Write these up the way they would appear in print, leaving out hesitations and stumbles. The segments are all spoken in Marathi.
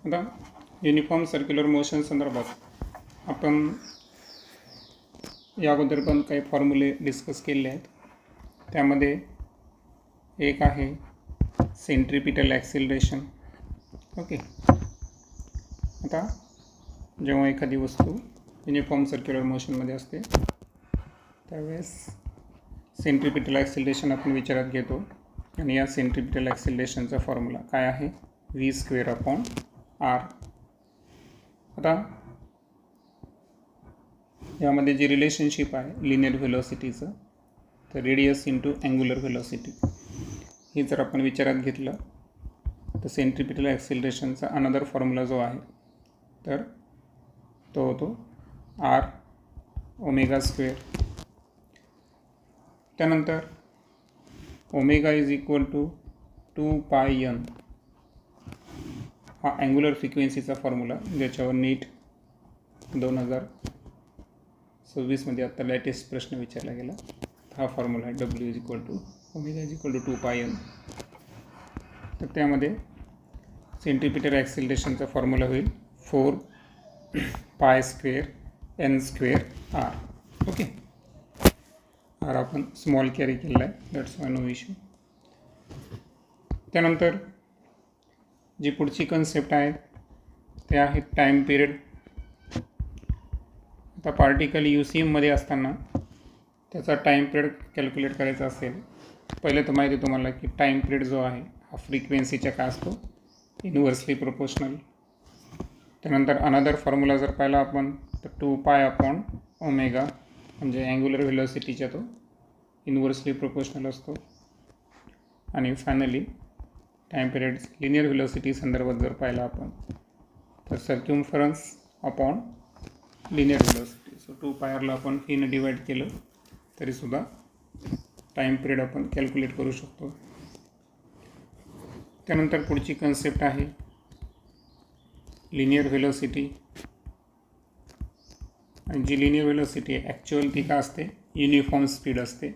आता युनिफॉर्म सर्क्युलर मोशन संदर्भात आपण याबद्दल पण काही फॉर्म्युले डिस्कस केले आहेत. त्यामध्ये एक आहे सेंट्रिपिटल ॲक्सिलरेशन. ओके, आता जेव्हा एखादी वस्तू युनिफॉर्म सर्क्युलर मोशनमध्ये असते त्यावेळेस सेंट्रिपिटल ॲक्सिलरेशन आपण विचारात घेतो. आणि या सेंट्रिपिटल ॲक्सिलरेशनचा फॉर्म्युला काय आहे? v²/r. आता यामध्ये जी रिलेशनशिप आहे लिनियर व्हेलॉसिटीचं, तर रेडियस इंटू अँग्युलर व्हेलॉसिटी ही जर आपण विचारात घेतलं तर सेंट्रिपिटल ॲक्सिलरेशनचा अनदर फॉर्म्युला जो आहे तर तो होतो r². त्यानंतर omega is equal to 2πn हा अँग्युलर फ्रिक्वेन्सीचा फॉर्म्युला, ज्याच्यावर नीट 2026मध्ये आत्ता लेटेस्ट प्रश्न विचारला गेला. हा फॉर्म्युला आहे w is equal to omega is equal to 2πn. तर त्यामध्ये सेंट्रिपिटल ॲक्सिलरेशनचा फॉर्म्युला होईल 4π²n²r. ओके, आर आपण स्मॉल कॅरी केलेला आहे, दॅट्स वाय नो इश्यू. त्यानंतर जी पुढची कन्सेप्ट आहे ते आहे टाईम पिरियड. आता पार्टिकल UCMमध्ये असताना त्याचा टाईम पिरियड कॅल्क्युलेट करायचा असेल, पहिले तर माहिती आहे तुम्हाला की टाईम पिरियड जो आहे हा फ्रिक्वेन्सीच्या काय असतो, इन्व्हर्सली प्रोपोर्शनल. त्यानंतर अनदर फॉर्म्युला जर पाहिला आपण तर 2π/ω म्हणजे अँग्युलर व्हेलॉसिटीच्या तो इन्व्हर्सली प्रोपोर्शनल असतो. आणि finally time period linear velocity संदर्भात जर पाहिला आपण तर सर्क्युम्फरन्स अपॉन लिनियर व्हेलॉसिटी. सो 2πrला आपण n डिवाइड केलं तरीसुद्धा टाईम पिरियड आपण कॅल्क्युलेट करू शकतो. त्यानंतर पुढची कन्सेप्ट आहे लिनियर व्हेलॉसिटी. आणि जी लिनियर व्हेलॉसिटी आहे ॲक्च्युअल ती का असते, युनिफॉर्म स्पीड असते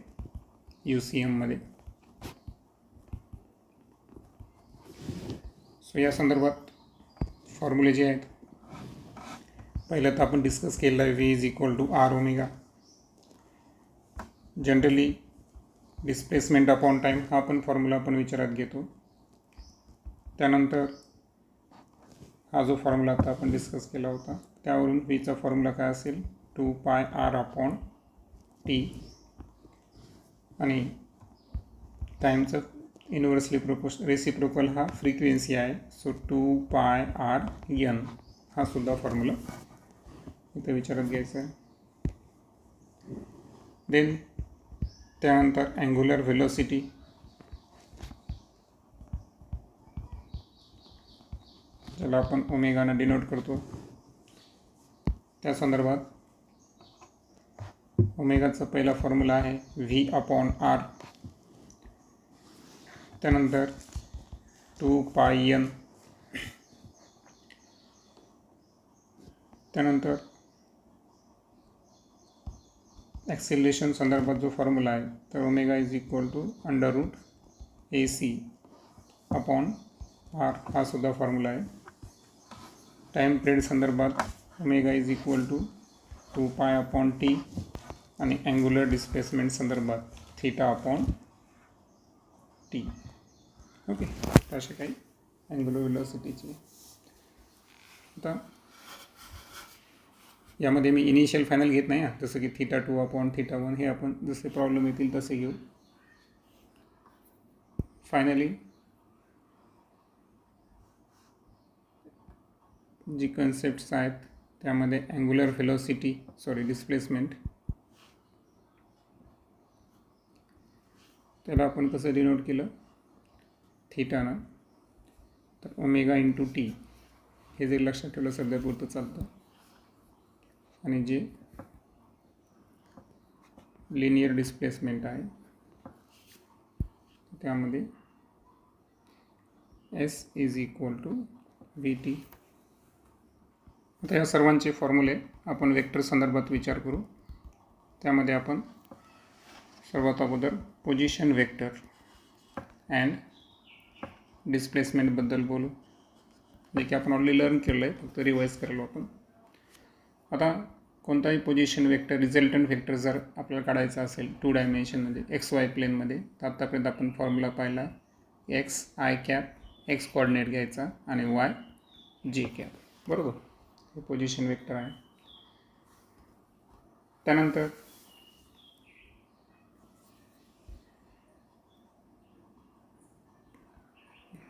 UCMमध्ये. सो या संदर्भात फॉर्म्युले जे आहेत, पहिलं तर आपण डिस्कस केलं आहे v is equal to r⍵. Generally displacement upon time हा पण फॉर्म्युला आपण विचारात घेतो. त्यानंतर हा जो फॉर्म्युला आता आपण डिस्कस केला होता त्यावरून व्हीचा फॉर्म्युला काय असेल 2πr/t. आणि टाईमचं इन्व्हर्सली रेसिप्रोकल हा फ्रिक्वेन्सी आहे, सो 2πrn हा सुद्धा फॉर्म्युला इथे विचारात घ्यायचा आहे. देन त्यानंतर अँग्युलर व्हेलॉसिटी. ज्याला आपण ओमेगानं डिनोट करतो, त्या संदर्भात ओमेगाचा पहिला फॉर्म्युला आहे v/r. त्यानंतर 2πn. त्यानंतर ॲक्सिलरेशन संदर्भात जो फॉर्म्युला आहे तर omega is equal to √AC/r हा सुद्धा फॉर्म्युला आहे. टाईम पिरियड संदर्भात omega is equal to 2π/t. आणि अँग्युलर डिस्प्लेसमेंट संदर्भात θ/t. ओके, असे काही अँग्युलर व्हेलॉसिटीचे. आता यामध्ये मी इनिशियल फायनल घेत नाही, जसं की θ2/θ1 हे आपण जसे प्रॉब्लेम येतील तसे घेऊ. फायनली जी कन्सेप्ट्स आहेत त्यामध्ये अँग्युलर व्हेलॉसिटी डिस्प्लेसमेंट, त्याला आपण कसं डिनोट केलं थीटानं, तर ओमेगा इंटू टी हे जे लक्षात ठेवलं सध्यापुरतं चालतं. आणि जे लिनियर डिस्प्लेसमेंट आहे त्यामध्ये S is equal to VT. आता या सर्वांचे फॉर्म्युले आपण वेक्टर संदर्भात विचार करू. त्यामध्ये आपण सर्वात अगोदर पोझिशन वेक्टर अँड डिस्प्लेसमेंटबद्दल बोलू. जे की आपण ऑलरेडी लर्न केलं आहे, फक्त रिवाईज करायला आपण. आता कोणताही पोझिशन वेक्टर रिझल्टंट वेक्टर जर आपल्याला काढायचा असेल 2 डायमेन्शनमध्ये XY प्लेनमध्ये, तर आत्तापर्यंत आपण फॉर्म्युला पाहिला X i cap x coordinate घ्यायचा आणि वाय जे कॅप, बरोबर. हे पोझिशन वेक्टर आहे. त्यानंतर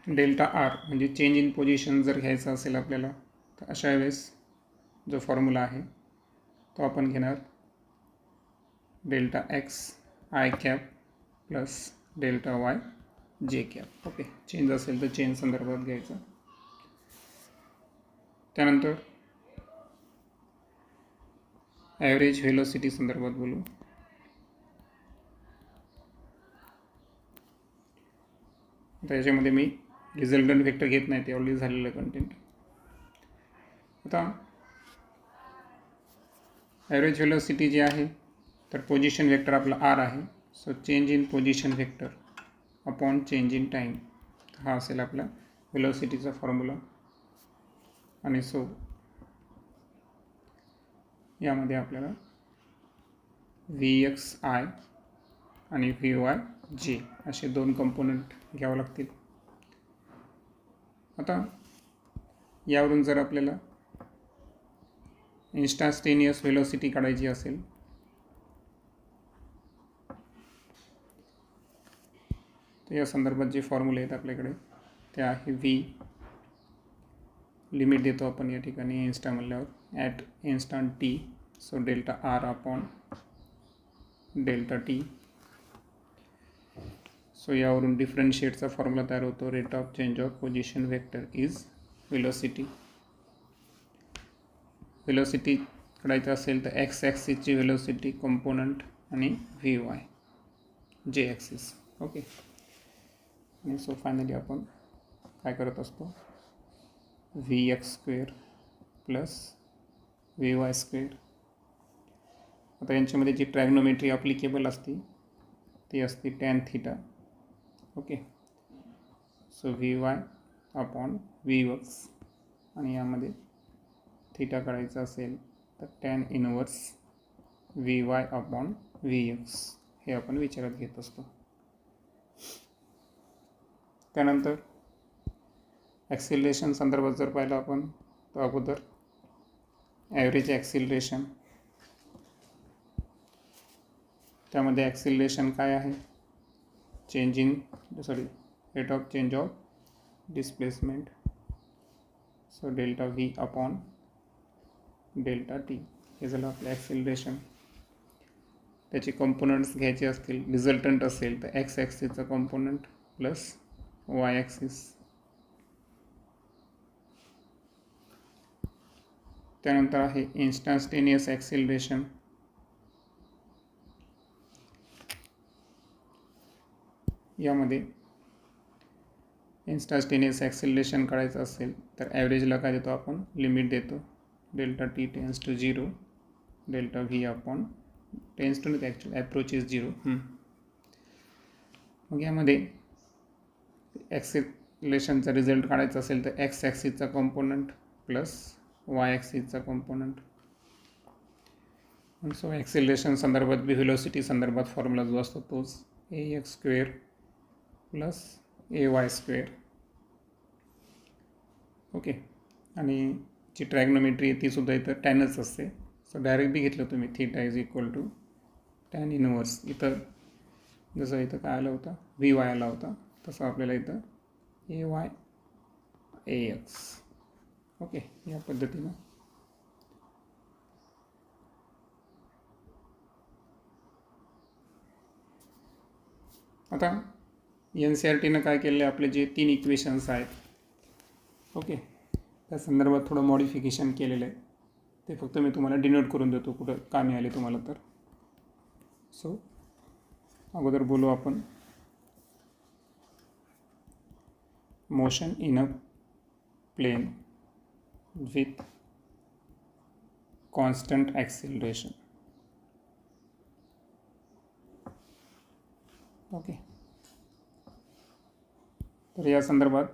डेल्टा आर म्हणजे चेंज इन पोझिशन जर घ्यायचा असेल आपल्याला, तर अशा वेळेस जो फॉर्म्युला आहे तो आपण घेणार delta X i cap plus delta y जे कॅप. ओके, चेंज असेल तर चेंज संदर्भात घ्यायचा. त्यानंतर ॲव्हरेज व्हेलोसिटी संदर्भात बोलू. आता याच्यामध्ये मी रिझल्टंट वेक्टर घेत नाही, ते ऑलरेडी झालेलं कंटेंट. आता ॲव्हरेज व्हेलोसिटी जी आहे तर पोझिशन वेक्टर आपला आर आहे. So change in position vector upon change in time, हा असेल आपला व्हेलोसिटीचा फॉर्म्युला. आणि सो यामध्ये आपल्याला VXI आणि VYJ असे 2 कंपोनंट घ्यावं लागतील. आता यावरून जर आपल्याला इंस्टंटेनियस व्हेलोसिटी काढायची असेल तर या संदर्भात जे फॉर्म्युले आहेत आपल्याकडे ते आहे V लिमिट देतो आपण या ठिकाणी इन्स्टा म्हणल्यावर at instant T, so delta R upon delta T. So यावरून डिफरन्शिएटचा फॉर्म्युला तयार होतो. Rate of change of position vector is velocity. Velocity काढायचं असेल तर एक्स ॲक्सिसची व्हेलोसिटी कंपोनंट आणि VY जे ॲक्सिस. ओके, आणि सो फायनली आपण काय करत असतो VX² प्लस VY². आता यांच्यामध्ये जी ट्रॅग्नोमेट्री ॲप्लिकेबल असते ती असते tan theta. Okay, so VY upon VX आणि यामध्ये थीटा काढायचा असेल तर tan inverse VY upon VX हे आपण विचारात घेत असतो. त्यानंतर ॲक्सिलरेशन संदर्भात जर पाहिलं आपण तर अगोदर ॲव्हरेज ॲक्सिलरेशन, त्यामध्ये ॲक्सिलरेशन काय आहे rate of change of displacement. So delta V upon delta T हे झालं आपलं ॲक्सिलरेशन. त्याचे कंपोनंट्स घ्यायचे असतील, रिझल्टंट असेल तर एक्स ॲक्सिसचा कंपोनंट प्लस वाय ॲक्सिस. त्यानंतर आहे इंस्टंटेनियस ॲक्सिलरेशन. यामध्ये इंस्टंटेनियस ॲक्सिलरेशन काढायचं असेल तर ॲव्हरेजला काय देतो आपण, लिमिट देतो delta T tends to 0 delta V upon tends to actually approaches 0. मग यामध्ये ॲक्सिलरेशनचा रिझल्ट काढायचा असेल तर एक्स ॲक्सिसचा कंपोनंट प्लस वाय ॲक्सिसचा कंपोनंट. सो ॲक्सिलरेशन संदर्भात व्हेलोसिटी संदर्भात फॉर्म्युला जो असतो तोच AX² प्लस AY². ओके, आणि जी ट्रॅग्नोमेट्री आहे ती सुद्धा इथं टॅनच असते. सो डायरेक्ट बी घेतलं तुम्ही theta is equal to tan inverse. इथं जसं इथं काय आलं होतं VY आला होता तसं आपल्याला इथं AY AX. ओके, या पद्धतीनं आता NCERTनं काय केलं आहे, आपले जे 3 इक्वेशन्स आहेत ओके त्या संदर्भात थोडं मॉडिफिकेशन केलेलं आहे. ते फक्त मी तुम्हाला डिनोट करून देतो कुठं कामी आले तुम्हाला तर. सो अगोदर बोलू आपण motion in a plane with constant acceleration. Okay, तर या संदर्भात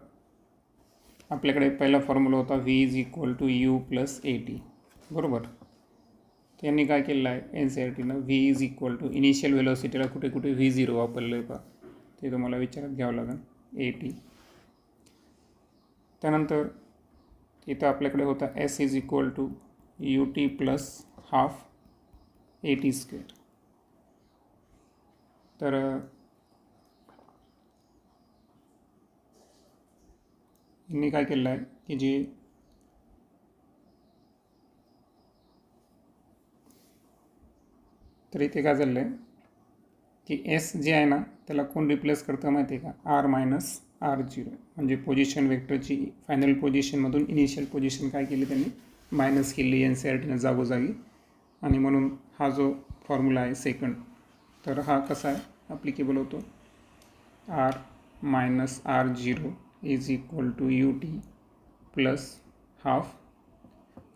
आपल्याकडे पहिला फॉर्म्युला होता V is equal to U plus A T, बरोबर. त्यांनी काय केलेलं आहे एन सी आर टीनं, V is equal to initial व्हेलॉसिटीला कुठे कुठे व्ही झिरो वापरलं आहे का ते तुम्हाला विचारात घ्यावं लागेल, ए टी. त्यानंतर इथं आपल्याकडे होता S is equal to U T plus half A T square. तर यांनी काय केलं आहे की जे तर इथे काय झालं आहे की एस जे आहे ना त्याला कोण रिप्लेस करतं माहिती आहे का, आर मायनस आर झिरो. म्हणजे पोझिशन वेक्टरची फायनल पोझिशनमधून इनिशियल पोझिशन काय केली त्यांनी मायनस केली एन सी आर टीनं जागोजागी. आणि म्हणून हा जो फॉर्म्युला आहे सेकंड, तर हा कसा आहे ॲप्लिकेबल होतो, R minus R zero is equal to U T plus half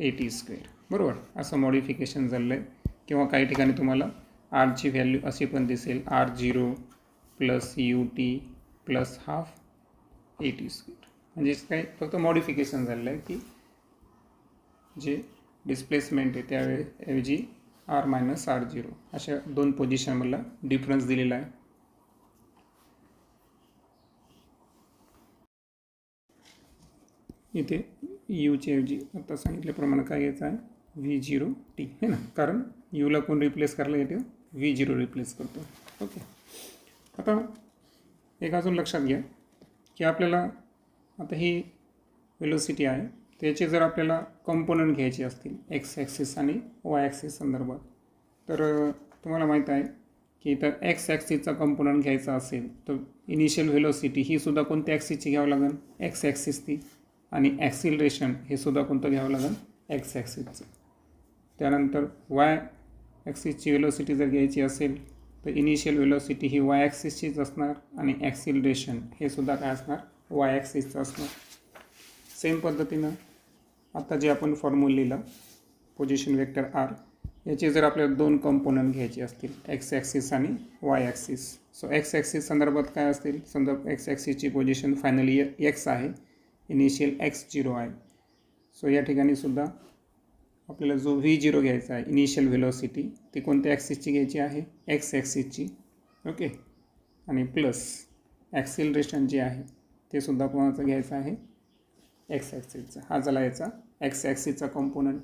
A T square, बरोबर. असं मॉडिफिकेशन झालं आहे. किंवा काही ठिकाणी तुम्हाला आरची व्हॅल्यू अशी पण दिसेल, R zero plus U T plus half A T square. म्हणजे काही फक्त मॉडिफिकेशन झालेलं आहे की जे डिस्प्लेसमेंट आहे त्याऐवजी आर मायनस आर झिरो अशा दोन पोझिशनमधला डिफरन्स दिलेला आहे. इथे यूच्या ऐवजी आता सांगितल्याप्रमाणे काय घ्यायचं आहे, व्ही झिरो टी है ना, कारण यूला कोण रिप्लेस करायला येते, व्ही झिरो रिप्लेस करतो. ओके. आता एक अजून लक्षात घ्या की आपल्याला आता ही वेलोसिटी आहे त्याचे जर आपल्याला कंपोनंट घ्यायचे असतील एक्स ॲक्सिस आणि वाय ॲक्सिस संदर्भात, तर तुम्हाला माहीत आहे की इथं एक्स ॲक्सिसचा कंपोनंट घ्यायचा असेल तर इनिशियल व्हेलोसिटी ही सुद्धा कोणत्या ॲक्सिसची घ्यावं लागेल, एक्स ॲक्सिस ती. आणि ॲक्सिलरेशन हे सुद्धा कोणतं घ्यावं लागेल, एक्स ॲक्सिसचं. त्यानंतर वाय ॲक्सिसची व्हेलोसिटी जर घ्यायची असेल तर इनिशियल व्हेलोसिटी ही वाय ॲक्सिसचीच असणार आणि ॲक्सिलरेशन हे सुद्धा काय असणार, वाय ॲक्सिसचं असणार. सेम पद्धतीनं आता जे आपण फॉर्म्युला लिहिला पोझिशन वेक्टर आर, याचे जर आपल्याला दोन कंपोनंट घ्यायचे असतील एक्स ॲक्सिस आणि Y axis. So x axis संदर्भात काय असतील, समजा एक्स ॲक्सिसची पोझिशन फायनली एक्स आहे, इनिशियल एक्स झिरो आहे. सो या ठिकाणी सुद्धा आपल्याला जो व्ही झिरो घ्यायचा आहे इनिशियल व्हेलॉसिटी ती कोणत्या ॲक्सिसची घ्यायची आहे, एक्स ॲक्सिसची. ओके. आणि प्लस ॲक्सिलरेशन जे आहे ते सुद्धा कोणाचं घ्यायचं आहे, एक्स ॲक्सिसचा. हा झाला याचा एक्स ॲक्सिसचा कंपोनंट.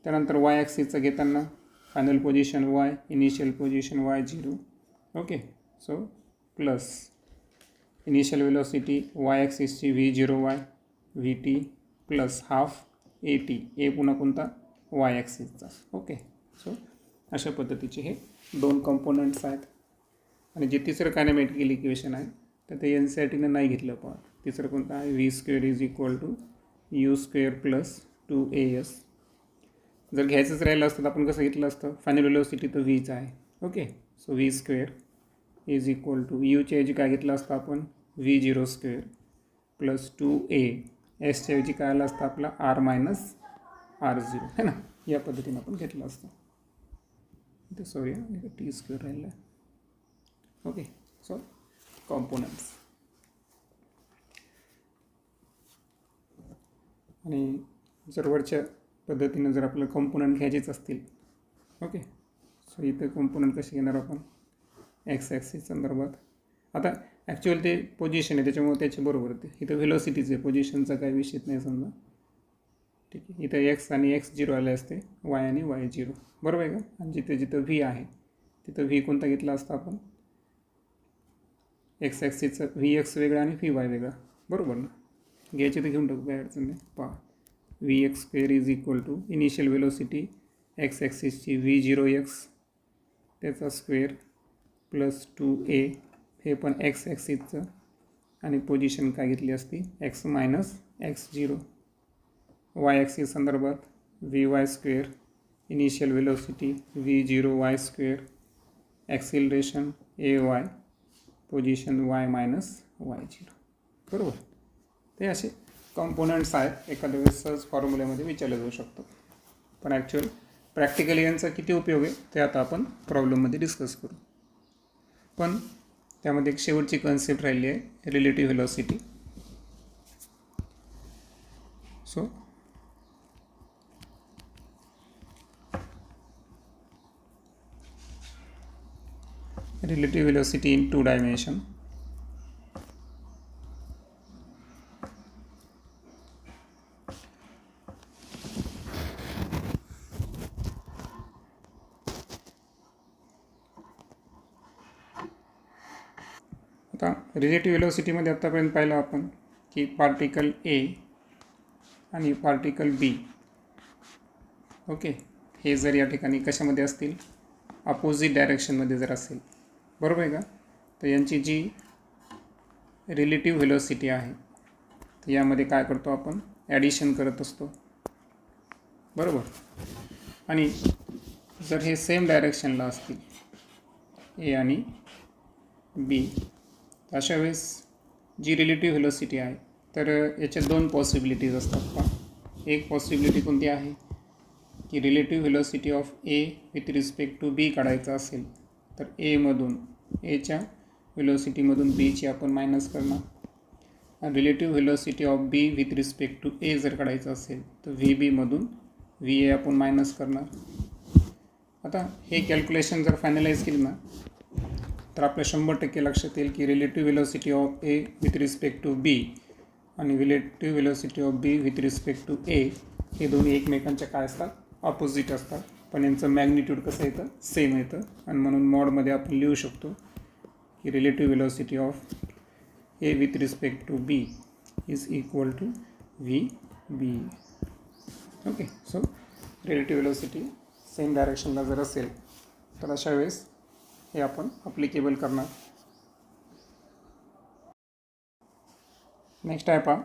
त्यानंतर वाय ॲक्सिसचं घेताना final position Y, initial position Y zero. Okay. So plus initial velocity Y ॲक्सिसची V zero Y V T plus half A T, A पुन्हा कोणता, वाय ॲक्सिसचा. ओके. सो अशा पद्धतीचे हे दोन कंपोनंट्स आहेत. आणि जे तिसरं कायनेमॅटिकल इक्वेशन आहे तर ते एन सी आर टीनं नाही घेतलं. पण तिसरं कोणतं आहे, V square is equal to U square plus 2as. जर घ्यायचंच राहिलं असतं तर आपण कसं घेतलं असतं, फायनल व्हेलॉसिटी तर व्हीच आहे. Okay. So V square is equal to यूच्या ऐवजी काय घेतलं असतं आपण, V zero square plus 2a. एसच्या ऐवजी काय आलं असतं आपला आर मायनस आर झिरो है ना, या पद्धतीनं आपण घेतलं असतं. इथे सॉरी टी स्क्वेअर राहिलं आहे. ओके. So components. आणि जर वरच्या पद्धतीनं जर आपल्याला कॉम्पोनंट घ्यायचेच असतील, ओके, सो इथे कॉम्पोनंट कसे घेणार आपण, एक्स ॲक्सिस संदर्भात. आता ॲक्च्युअल ते पोझिशन आहे त्याच्यामुळे त्याच्याबरोबर ते इथं व्हेलॉसिटीचे पोझिशनचा काही विषय नाही समजा. ठीक आहे. इथं एक्स आणि एक्स झिरो आले असते, वाय आणि वाय झिरो, बरोबर आहे का. आणि जिथे जिथं व्ही आहे तिथं व्ही कोणता घेतला असता आपण, एक्स ॲक्सिसचा व्ही एक्स वेगळा आणि व्ही वाय वेगळा, बरोबर ना. घ्यायचे तर घेऊन टाकू, काय अडचण नाही. पहा, V X square is equal to initial velocity X ॲक्सिसची व्ही झिरो एक्स त्याचा स्क्वेअर प्लस 2a, हे पण एक्स ॲक्सिसचं. आणि पोझिशन काय घेतली असती, X minus X zero. Y axis संदर्भात V Y square initial velocity V zero Y square acceleration A Y position Y minus Y zero, बरोबर. ते असे कॉम्पोनंट्स आहेत, एखाद्या वेळेस सहज फॉर्म्युल्यामध्ये विचारलं जाऊ शकतो. पण ॲक्च्युअल प्रॅक्टिकली यांचा किती उपयोग आहे ते आता आपण प्रॉब्लेममध्ये डिस्कस करू. पण त्यामध्ये एक शेवटची कन्सेप्ट राहिली आहे, relative velocity. So relative velocity in 2 dimension. आता रिलेटिव्ह वेलोसिटीमध्ये आत्तापर्यंत पाहिलं आपण की पार्टिकल ए आणि पार्टिकल बी ओके हे जर या ठिकाणी कशामध्ये असतील अपोजिट डायरेक्शनमध्ये जर असेल बरोबर आहे का तर यांची जी रिलेटिव्ह वेलोसिटी आहे तर यामध्ये काय करतो आपण ॲडिशन करत असतो बरोबर आणि जर हे सेम डायरेक्शनला असतील ए आणि बी अशा वेळेस जी रिलेटिव्ह वेलोसिटी आहे तर याच्या दोन पॉसिबिलिटीज असतात पहा एक पॉसिबिलिटी कोणती आहे की relative velocity of A with respect to B काढायचा असेल तर एमधून एच्या वेलोसिटीमधून बीची आपण मायनस करणार आणि relative velocity of B with respect to A जर काढायचं असेल तर व्ही बीमधून व्ही ए आपण मायनस करणार आता हे कॅल्क्युलेशन जर फायनलाइज केली ना तर आपल्या 100% लक्षात येईल की relative velocity of A with respect to B आणि relative velocity of B with respect to A हे दोन्ही एकमेकांच्या काय असतात ऑपोजिट असतात पण यांचं मॅग्निट्यूड कसं येतं सेम येतं आणि म्हणून मॉडमध्ये आपण लिहू शकतो की relative velocity of A with respect to B is equal to V B okay so relative velocity same डायरेक्शनला जर असेल तर अशा वेळेस हे आपण अप्लिकेबल करणार नेक्स्ट आहे पहा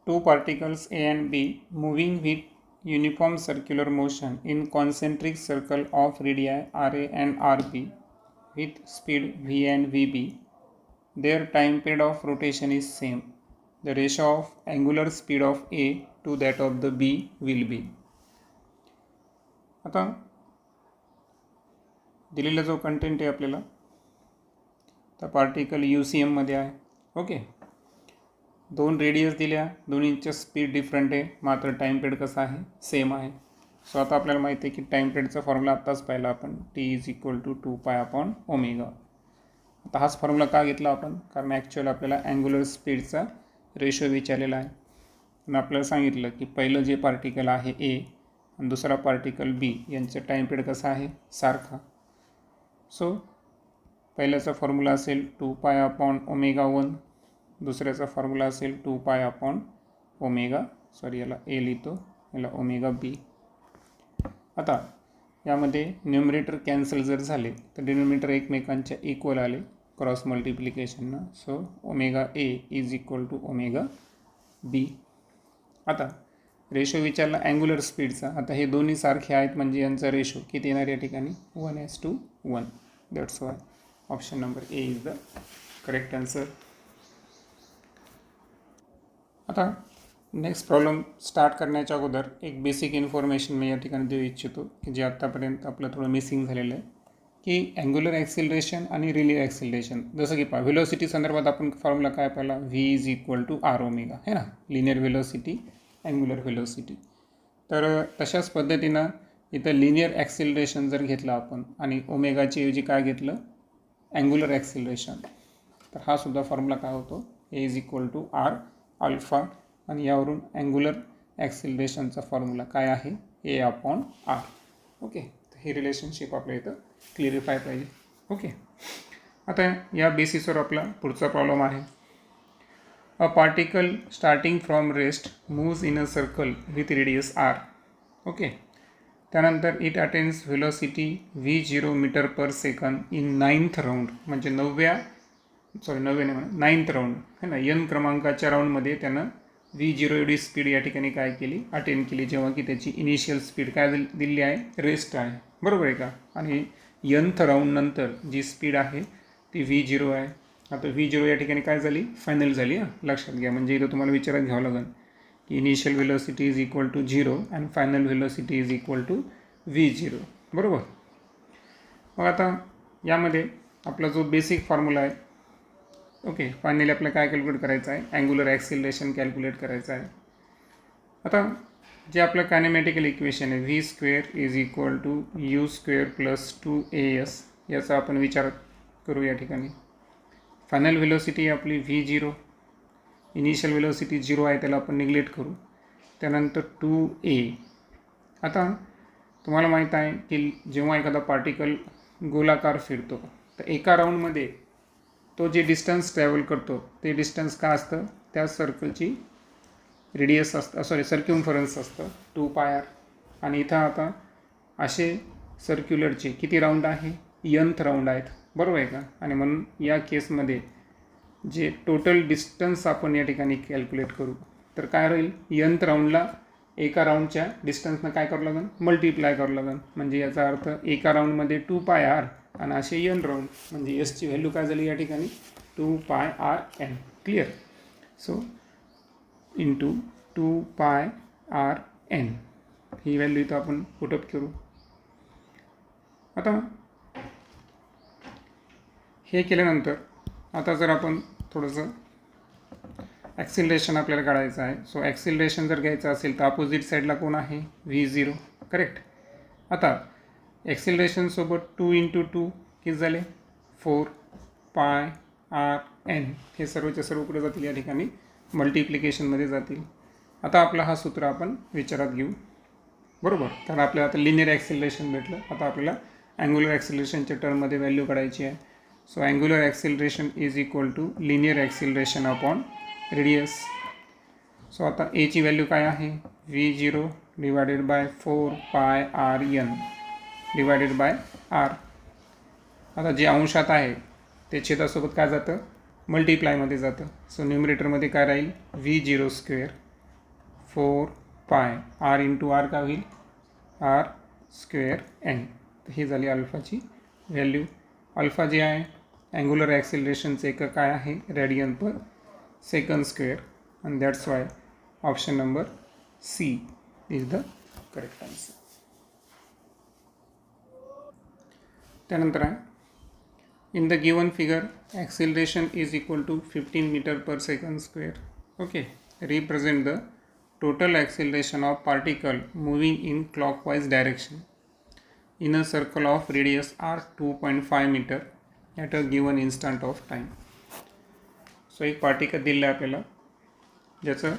two particles A and B moving with uniform circular motion in concentric circle of radii R A and R B with speed V and V B their time period of rotation is same the ratio of angular speed of A to that of the B will be आता दिलेला जो कंटेंट आहे आपल्याला तर पार्टिकल UCMमध्ये आहे ओके दोन रेडियस दिल्या दोन्हींच्या स्पीड डिफरंट आहे मात्र टाईम पिरियड कसा आहे सेम आहे सो आता आपल्याला माहिती आहे की टाईम पिरियडचा फॉर्म्युला आत्ताच पाहिला आपण T इज इक्वल टू 2π/ω आता हाच फॉर्म्युला का घेतला आपण कारण ॲक्च्युअल आपल्याला अँग्युलर स्पीडचा रेशो विचारलेला आहे आणि आपल्याला सांगितलं की पहिलं जे पार्टिकल आहे ए आणि दुसरा पार्टिकल बी यांचं टाईम पिरियड कसा आहे सारखा सो पहिल्याचा फॉर्म्युला असेल 2π/ω1 दुसऱ्याचा फॉर्म्युला असेल 2π/ω सॉरी याला ए लिहितो याला ओमेगा बी आता यामध्ये न्यूमरेटर कॅन्सल जर झाले तर डिनोमिनेटर एकमेकांच्या इक्वल आले क्रॉस मल्टिप्लिकेशननं so omega A is equal to omega B आता रेशो विचारला अँग्युलर स्पीडचा आता हे दोन्ही सारखे आहेत म्हणजे यांचा रेशो किती येणार या ठिकाणी 1:1 that's why option number A is the correct answer आता नेक्स्ट प्रॉब्लेम स्टार्ट करण्याच्या अगोदर एक बेसिक इन्फॉर्मेशन मी या ठिकाणी देऊ इच्छितो की जे आत्तापर्यंत आपलं थोडं मिसिंग झालेलं आहे की अँग्युलर ॲक्सिलरेशन आणि रिलीव ॲक्सिलरेशन जसं की व्हेलोसिटी संदर्भात आपण फॉर्म्युला काय पाहिला V is equal to R omega है ना लिनियर व्हेलोसिटी अँग्युलर व्हेलोसिटी तर तशाच पद्धतीनं इथं लिनियर ॲक्सिलरेशन जर घेतलं आपण आणि ओमेगाच्या ऐवजी काय घेतलं अँग्युलर ॲक्सिलरेशन तर हा सुद्धा फॉर्म्युला काय होतो A is equal to R alpha आणि यावरून अँग्युलर ॲक्सिलरेशनचा फॉर्म्युला काय आहे A/R ओके तर हे रिलेशनशिप आपल्या इथं क्लिअरिफाय पाहिजे ओके आता या बेसिसवर आपला पुढचा प्रॉब्लेम आहे a particle starting from rest moves in a circle with radius R okay त्यानंतर it attains velocity V0 metre per second in 9th round म्हणजे 9th राऊंड है ना n क्रमांकाच्या राऊंडमध्ये त्यानं V0 एवढी स्पीड या ठिकाणी काय केली अटेन केली जेव्हा की त्याची इनिशियल स्पीड काय दिली आहे रेस्ट आहे बरोबर आहे का आणि nth राऊंड नंतर जी स्पीड आहे ती V0 आहे आता V0 या ठिकाणी काय झाली फायनल झाली लक्षात घ्या म्हणजे इथं तुम्हाला विचारात घ्यावं लागेल की initial velocity is equal to 0 and final velocity is equal to V0 बरोबर मग आता यामध्ये आपला जो बेसिक फॉर्म्युला आहे ओके फायनली आपल्याला काय कॅल्क्युलेट करायचं आहे अँग्युलर ॲक्सिलरेशन कॅल्क्युलेट करायचं आहे आता जे आपलं कायनेमॅटिकल इक्वेशन आहे V square is equal to U square plus 2as, याचा आपण विचार करू या ठिकाणी. फायनल व्हेलोसिटी आपली v0, इनिशियल व्हेलोसिटी 0 आहे त्याला आपण निग्लेक्ट करू. त्यानंतर 2a. आता तुम्हाला माहीत आहे की जेव्हा एखादा पार्टिकल गोलाकार फिरतो तर एका राऊंडमध्ये तो जे डिस्टन्स ट्रॅव्हल करतो ते डिस्टन्स का असतं, त्या सर्कलची रेडियस असतं, सर्क्युमफरन्स असतं 2πr. आणि इथं आता असे सर्क्युलरचे किती राऊंड आहे, nth राऊंड आहेत, बरोबर आहे का. आणि म्हणून या केसमध्ये जे टोटल डिस्टन्स आपण या ठिकाणी कॅल्क्युलेट करू तर काय राहील, nth राऊंडला एका राऊंडच्या डिस्टन्सनं काय करावं लागेल, मल्टिप्लाय करावं लागेल. म्हणजे याचा अर्थ एका राऊंडमध्ये 2πr आणि असे n राऊंड, म्हणजे एसची व्हॅल्यू काय झाली या ठिकाणी 2πrn. Clear. So into 2πrn ही व्हॅल्यू इथं आपण पुटअप करू. आता हे केल्यानंतर आता जर आपण थोडंसं ॲक्सिलरेशन आपल्याला काढायचं आहे. सो ॲक्सिलरेशन जर घ्यायचं असेल तर अपोजिट साईडला कोण आहे, v0, करेक्ट. आता ॲक्सिलरेशनसोबत 2 × 2 किती झाले, 4πrn. हे सर्वच्या सर्व पुढे जातील, या ठिकाणी मल्टिप्लिकेशनमध्ये जातील. आता आपला हा सूत्र आपण विचारात घेऊ, बरोबर. कारण आपल्याला आता लिनियर ॲक्सिलरेशन भेटलं. आता आपल्याला अँग्युलर ॲक्सिलरेशनच्या टर्ममध्ये व्हॅल्यू काढायची आहे. So angular acceleration is equal to linear acceleration upon radius. So आता एची व्हॅल्यू काय आहे, v0 divided by 4πrn divided by r. आता जे अंशात आहे ते छेदासोबत काय जातं, मल्टिप्लायमध्ये जातं. सो न्युमरेटरमध्ये काय राहील, v0 square 4π r into r काय होईल, r स्क्वेअर n. तर ही झाली अल्फाची व्हॅल्यू. अल्फा जे आहे अँग्युलर ॲक्सिलरेशनचं एकक काय आहे, radian per second square. And that's why option number C is the correct answer. त्यानंतर आहे in the given figure acceleration is equal to 15 meter per second square. Okay, represent the total acceleration of particle moving in clockwise direction in a circle of radius r 2.5 meter at a given instant of time. So एक पार्टिकल दिलं आहे आपल्याला ज्याचं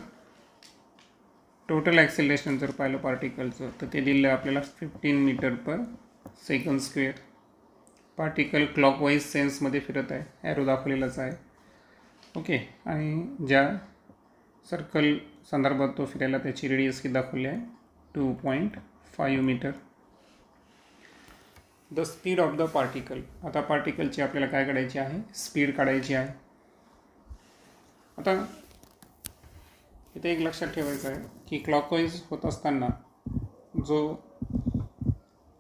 टोटल ॲक्सिलरेशन जर पाहिलं पार्टिकलचं तर ते दिलं आहे आपल्याला 15 metre per second square. Particle clockwise सेन्समध्ये फिरत आहे, ॲरो दाखवलेलाच आहे. ओके. आणि ज्या सर्कल संदर्भात तो फिरायला त्याची रेडियस किती दाखवली आहे, 2.5 metre. The speed of the particle. आता पार्टिकलची आपल्याला काय काढायची आहे, स्पीड काढायची आहे. आता इथे एक लक्षात ठेवायचं आहे की क्लॉकवाईज होत असताना जो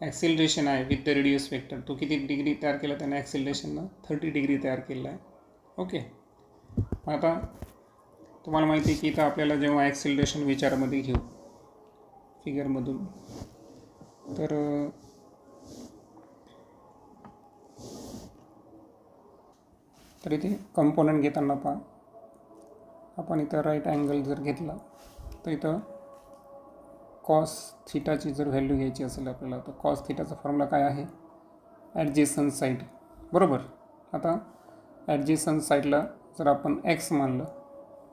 ॲक्सिलरेशन आहे विथ द रेडियस वेक्टर तो किती डिग्री तयार केला त्याने, ॲक्सिलरेशननं 30 डिग्री तयार केला आहे. ओके. आता तुम्हाला माहिती आहे की इथं आपल्याला जेव्हा ॲक्सिलरेशन विचारामध्ये घेऊ फिगरमधून तर इथे कंपोनंट घेताना पहा आपण इथं राईट अँगल जर घेतला तर इथं कॉस थिटाची जर व्हॅल्यू घ्यायची असेल आपल्याला तर कॉस थिटाचा फॉर्म्युला काय आहे, ॲडजेसंट साईड, बरोबर. आता ॲडजेसंट साईडला जर आपण एक्स मानलं,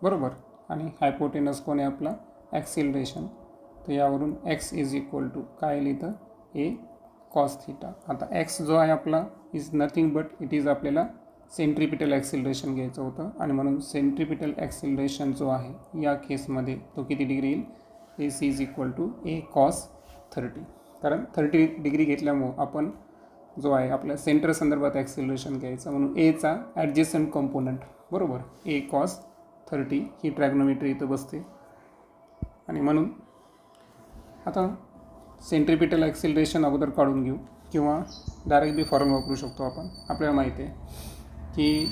बरोबर, आणि हायपोटेनस कोण आहे आपला, ॲक्सिलरेशन, तर यावरून एक्स इज इक्वल टू काय लिहितं, ए कॉस थिटा. आता एक्स जो आहे आपला is nothing but it is आपल्याला सेंट्रिपिटल ॲक्सिलरेशन घ्यायचं होतं आणि म्हणून सेंट्रिपिटल ॲक्सिलरेशन जो आहे या केसमध्ये तो किती डिग्री येईल, A C is equal to A cos 30. कारण 30 डिग्री घेतल्यामुळं आपण जो आहे आपल्या सेंटर संदर्भात ॲक्सिलरेशन घ्यायचं म्हणून एचा ॲडजेसंट कंपोनंट, बरोबर, ए कॉस 30 ही ट्रॅग्नोमेट्री इथं बसते. आणि म्हणून आता सेंट्रिपिटल ॲक्सिलरेशन अगोदर काढून घेऊ किंवा डायरेक्ट बी फॉर्म्युला वापरू शकतो आपण. आपल्याला माहिती आहे की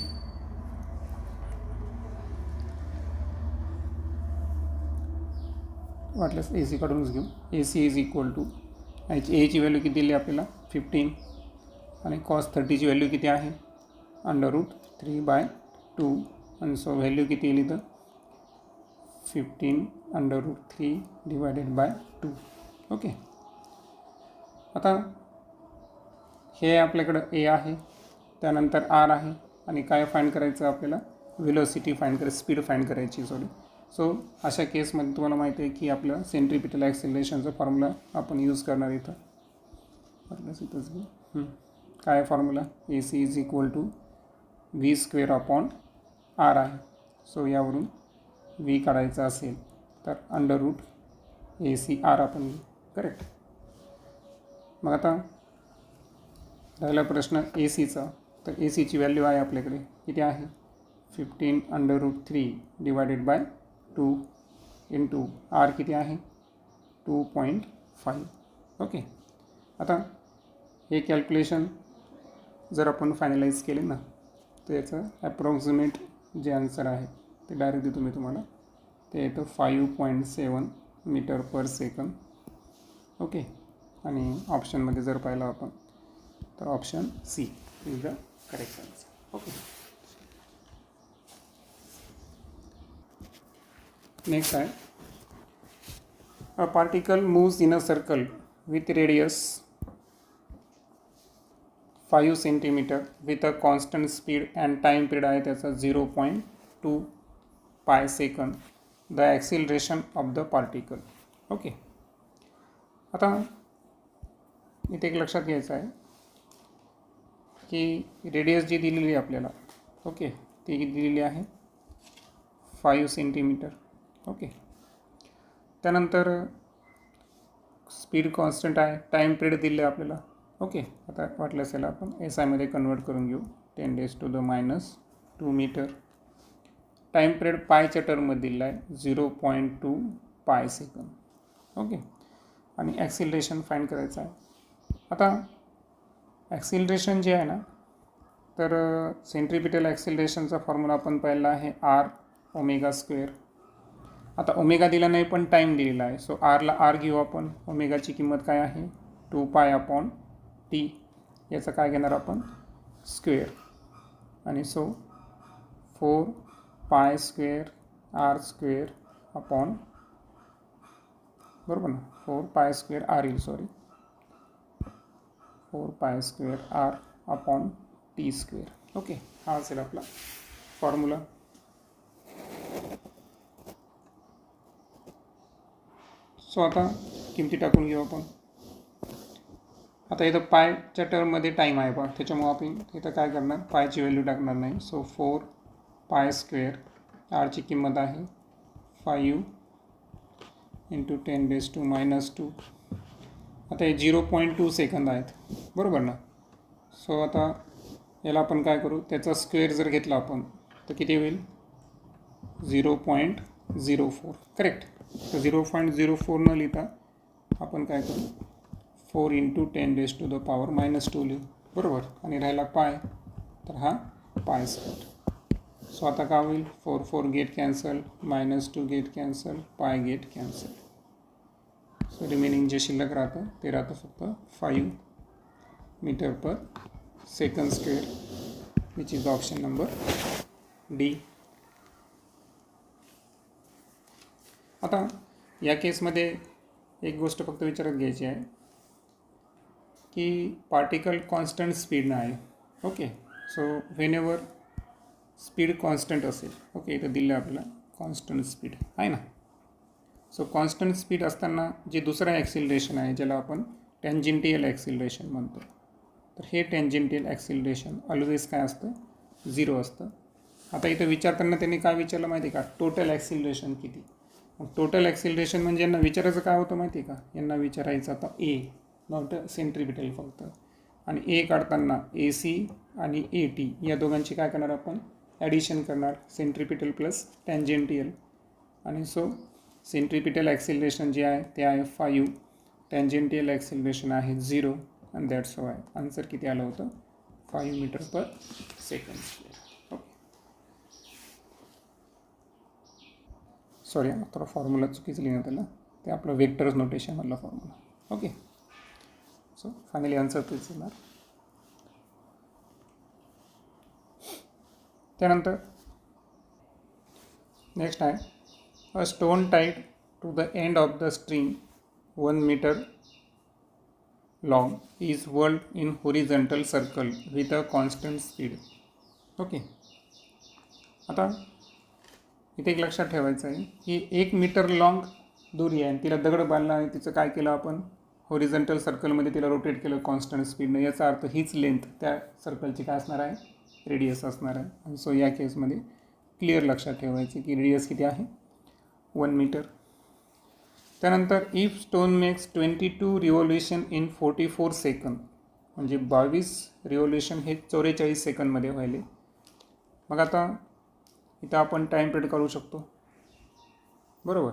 वाटल्यास ए सी काढूनच घेऊ. ए सी इज इक्वल टू एची व्हॅल्यू किती दिली आपल्याला 15 आणि कॉस 30ची व्हॅल्यू किती आहे √3/2 आणि सो व्हॅल्यू किती येईल इथं 15 √3 डिवायडेड बाय 2. ओके. आता हे आपल्याकडं ए आहे, त्यानंतर आर आहे, आणि काय फाइंड करायचं आपल्याला, व्हेलोसिटी फाइंड करायची, स्पीड फाइंड करायची. सो अशा केसमध्ये तुम्हाला माहिती आहे की आपलं सेंट्रिपिटल ॲक्सिलरेशनचा फॉर्म्युला आपण यूज करणार इथं. काय formula, A C is equal to V square upon R आहे. सो यावरून व्ही काढायचा असेल तर √AC आपण घेऊ. करेक्ट. मग आता राहिला प्रश्न ए सीचा. तर ए सीची व्हॅल्यू आहे आपल्याकडे किती आहे, 15√3 डिवायडेड बाय 2 इंटू आर किती आहे, 2.5. ओके. आता हे कॅल्क्युलेशन जर आपण फायनलाइज केले ना, तर याचं ॲप्रॉक्सिमेट जे आन्सर आहे ते डायरेक्ट देतो मी तुम्हाला. ते येतं 5.7 मीटर पर सेकंद. ओके. आणि ऑप्शनमध्ये जर पाहिलं आपण तर option C is the correct answer. Okay. Next आहे, a particle moves in a circle with radius 5 centimetre with a constant speed and time period आहे त्याचा 0.2 pi second. The acceleration of the particle. Okay. आता इथे एक लक्षात घ्यायचं आहे की रेडियस जी दिलेली आहे आपल्याला, ओके, ती दिलेली आहे 5 सेंटीमीटर. ओके. त्यानंतर स्पीड कॉन्स्टंट आहे, टाईम पिरियड दिले आपल्याला. ओके. आता वाटलं असेल आपण एस आयमध्ये कन्वर्ट करून घेऊ, 10⁻⁻² मीटर. टाईम पिरियड पायच्या टर्ममध्ये दिला आहे 0.2 पाय सेकंद. ओके. आणि ॲक्सिलरेशन फाइंड करायचं आहे. आता ॲक्सिलरेशन जे आहे ना, तर सेंट्रिपिटल ॲक्सिलरेशनचा फॉर्म्युला आपण पाहिला आहे r⍵². आता ओमेगा दिला नाही पण टाईम दिलेला आहे. सो आरला आर घेऊ आपण. ओमेगाची किंमत काय आहे, 2π/t. याचं काय घेणार आपण, स्क्वेअर. आणि सो 4π² r², बरोबर ना, 4π² r येईल, सॉरी, 4π² r/t². ओके. हा असेल आपला फॉर्म्युला. सो आता किमती टाकून घेऊ आपण. आता इथं पायच्या टर्ममध्ये टाईम आहे बा, त्याच्यामुळं आपण इथं काय करणार, पायची व्हॅल्यू टाकणार नाही. सो 4π², आरची किंमत आहे 5 × 10⁻². आता हे 0.2 सेकंद आहेत, बरोबर ना. सो आता याला आपण काय करू, त्याचा स्क्वेअर जर घेतला आपण तर किती होईल, 0.04. करेक्ट. तर 0.04 न लिहिता आपण काय करू, 4 × 10⁻² लिहू, बरोबर. आणि राहिला पाय, तर हा π². सो आता काय होईल, 4 get cancel, -2 get cancel, pi get cancel. So remaining जे शिल्लक राहतं ते राहतं फक्त 5 metre per second square, which is option number D. आता या केसमध्ये एक गोष्ट फक्त विचारात घ्यायची आहे की पार्टिकल कॉन्स्टंट स्पीडनं आहे. Okay. So whenever speed constant असेल, ओके, इथं दिलं आपल्याला कॉन्स्टंट स्पीड आहे ना. सो कॉन्स्टंट स्पीड असताना जे दुसरं ॲक्सिलरेशन आहे ज्याला आपण टँजेंटियल ॲक्सिलरेशन म्हणतो, तर हे टँजेंटियल ॲक्सिलरेशन ऑलवेज काय असतं, 0 असतं. आता इथं विचारताना त्यांनी काय विचारलं माहिती आहे का, टोटल ॲक्सिलरेशन किती. मग टोटल ॲक्सिलरेशन म्हणजे यांना विचारायचं काय होतं माहिती आहे का, यांना विचारायचं आता ए, नॉट सेंट्रिपिटल फक्त. आणि ए काढताना ए सी आणि ए टी या दोघांची काय करणार आपण, ॲडिशन करणार, सेंट्रिपिटल प्लस टँजेंटियल. आणि सो सेंट्रिपिटल ॲक्सिलरेशन जे आहे ते आहे 5, टँजेंटियल ॲक्सिलरेशन आहे 0, आणि दॅट्स वाय आन्सर किती आलं होतं, 5 metre per second square. Okay. Sorry, थोडा फॉर्म्युला चुकीचं लिहिण्यात आलं, ते आपलं वेक्टर्स नोटेशनमधला formula. Okay. So finally answer तेच येणार. त्यानंतर नेक्स्ट आहे, a stone tied to the end of the string 1 metre long is whirled in horizontal circle with a constant speed. Okay, आता इथे एक लक्षात ठेवायचं आहे की 1 मीटर लॉंग दुरी आहे, तिला दगड बांधला आणि तिचं काय केलं आपण, होरिझॉन्टल सर्कलमध्ये तिला रोटेट केलं कॉन्स्टंट स्पीडनं. याचा अर्थ हीच लेंथ त्या सर्कलची काय असणार आहे, रेडियस असणार आहे. आणि सो या केसमध्ये क्लिअर लक्षात ठेवायचे की रेडियस किती आहे, 1 मीटर. त्यानंतर if stone makes 22 revolution in 44 second, म्हणजे 22 रिव्होल्युशन हे 44 सेकंदमध्ये व्हायले. मग आता इथं आपण टाईम पिरियड काढू शकतो, बरोबर.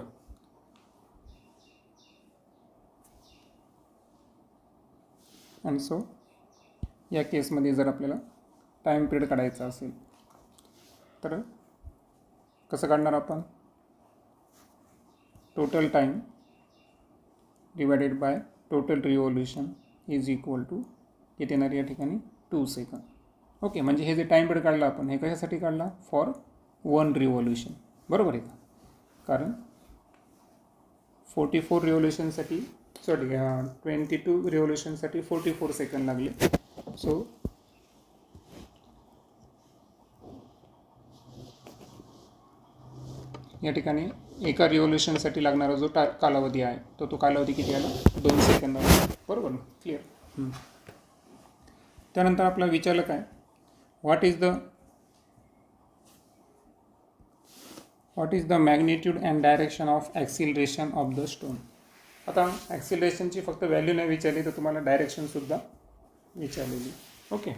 आणि सो या केसमध्ये जर आपल्याला टाईम पिरियड काढायचा असेल तर कसं काढणार आपण, total time divided by total revolution is equal to किती येणार या ठिकाणी, 2 सेकंद. ओके, म्हणजे हे जे टाईम पिरियड काढला आपण हे कशासाठी काढला, फॉर 1 रिव्होल्युशन, बरोबर आहे का. कारण 44 रिव्होल्युशनसाठी 22 रिव्होल्युशनसाठी 44 सेकंद लागले. सो या ठिकाणी एका रिव्होल्युशनसाठी लागणारा जो कालावधी आहे तो कालावधी किती आला, 2 सेकंद, बरोबर ना, क्लिअर. त्यानंतर आपला विचारलं काय, what is the magnitude and direction of acceleration of the stone. आता ॲक्सिलरेशनची फक्त व्हॅल्यू नाही विचारली तर तुम्हाला डायरेक्शनसुद्धा विचारलेली. ओके,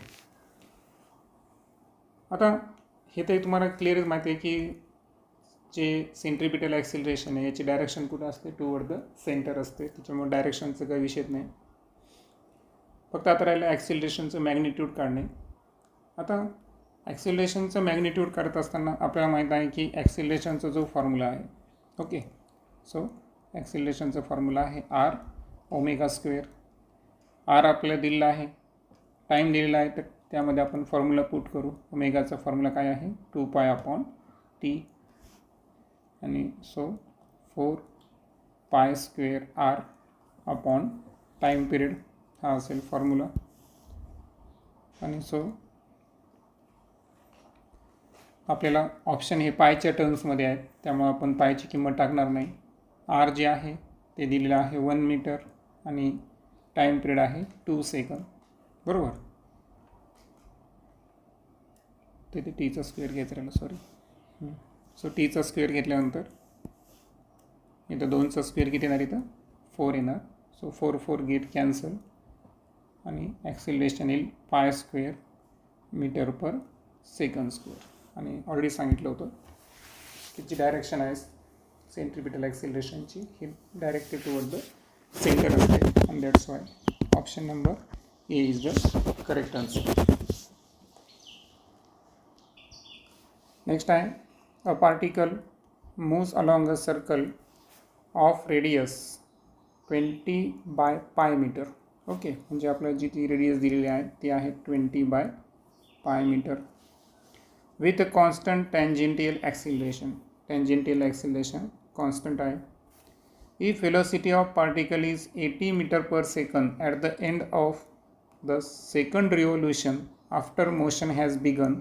आता हे तर तुम्हाला क्लिअरच माहिती आहे की जे सेंट्रिपिटल ॲक्सिलरेशन आहे याची डायरेक्शन कुठं असते, टूवर्ड द सेंटर असते. त्याच्यामुळे डायरेक्शनचं काही विषय नाही. फक्त आता राहिलं ॲक्सिलरेशनचं मॅग्निट्यूड काढणे. आता ॲक्सिलरेशनचं मॅग्निट्यूड काढत असताना आपल्याला माहीत आहे की ॲक्सिलरेशनचा जो फॉर्म्युला आहे, ओके, सो ॲक्सिलरेशनचा फॉर्म्युला आहे आर ओमेगा स्क्वेअर. आर आपल्याला दिलेला आहे, टाईम दिलेला आहे, तर त्यामध्ये आपण फॉर्म्युला पुट करू. ओमेगाचा फॉर्म्युला काय आहे, 2 पाय अपॉन टी. आणि so 4 pi square R upon time period हा असेल फॉर्म्युला. आणि सो आपल्याला ऑप्शन हे पायच्या टर्म्समध्ये आहेत त्यामुळे आपण पायची किंमत टाकणार नाही. आर जे आहे ते दिलेलं आहे 1 मीटर आणि टाईम पिरियड आहे 2 सेकंद, बरोबर. तिथे टीचा स्क्वेअर घ्यायचं राहिलं, सॉरी. सो टीचा स्क्वेअर घेतल्यानंतर इथं 2चा स्क्वेअर किती येणार, इथं 4 येणार. सो 4 गेट कॅन्सल आणि ॲक्सिलरेशन येईल pi square metre per second square. आणि ऑलरेडी सांगितलं होतं की जी डायरेक्शन आहे सेंट्रिपिटल ॲक्सिलरेशनची ही डायरेक्टेड टुवर्ड द सेंटर असते. And that's why option number A is the correct answer. Next आहे, a particle moves along a circle of radius 20 by pi meter. Okay, म्हणजे आपल्याला जी ती रेडियस दिलेली आहे ती आहे 20 by pi meter with a constant tangential acceleration. tangential acceleration constant आहे. If velocity of particle is 80 meter per second at the end of the second revolution after motion has begun,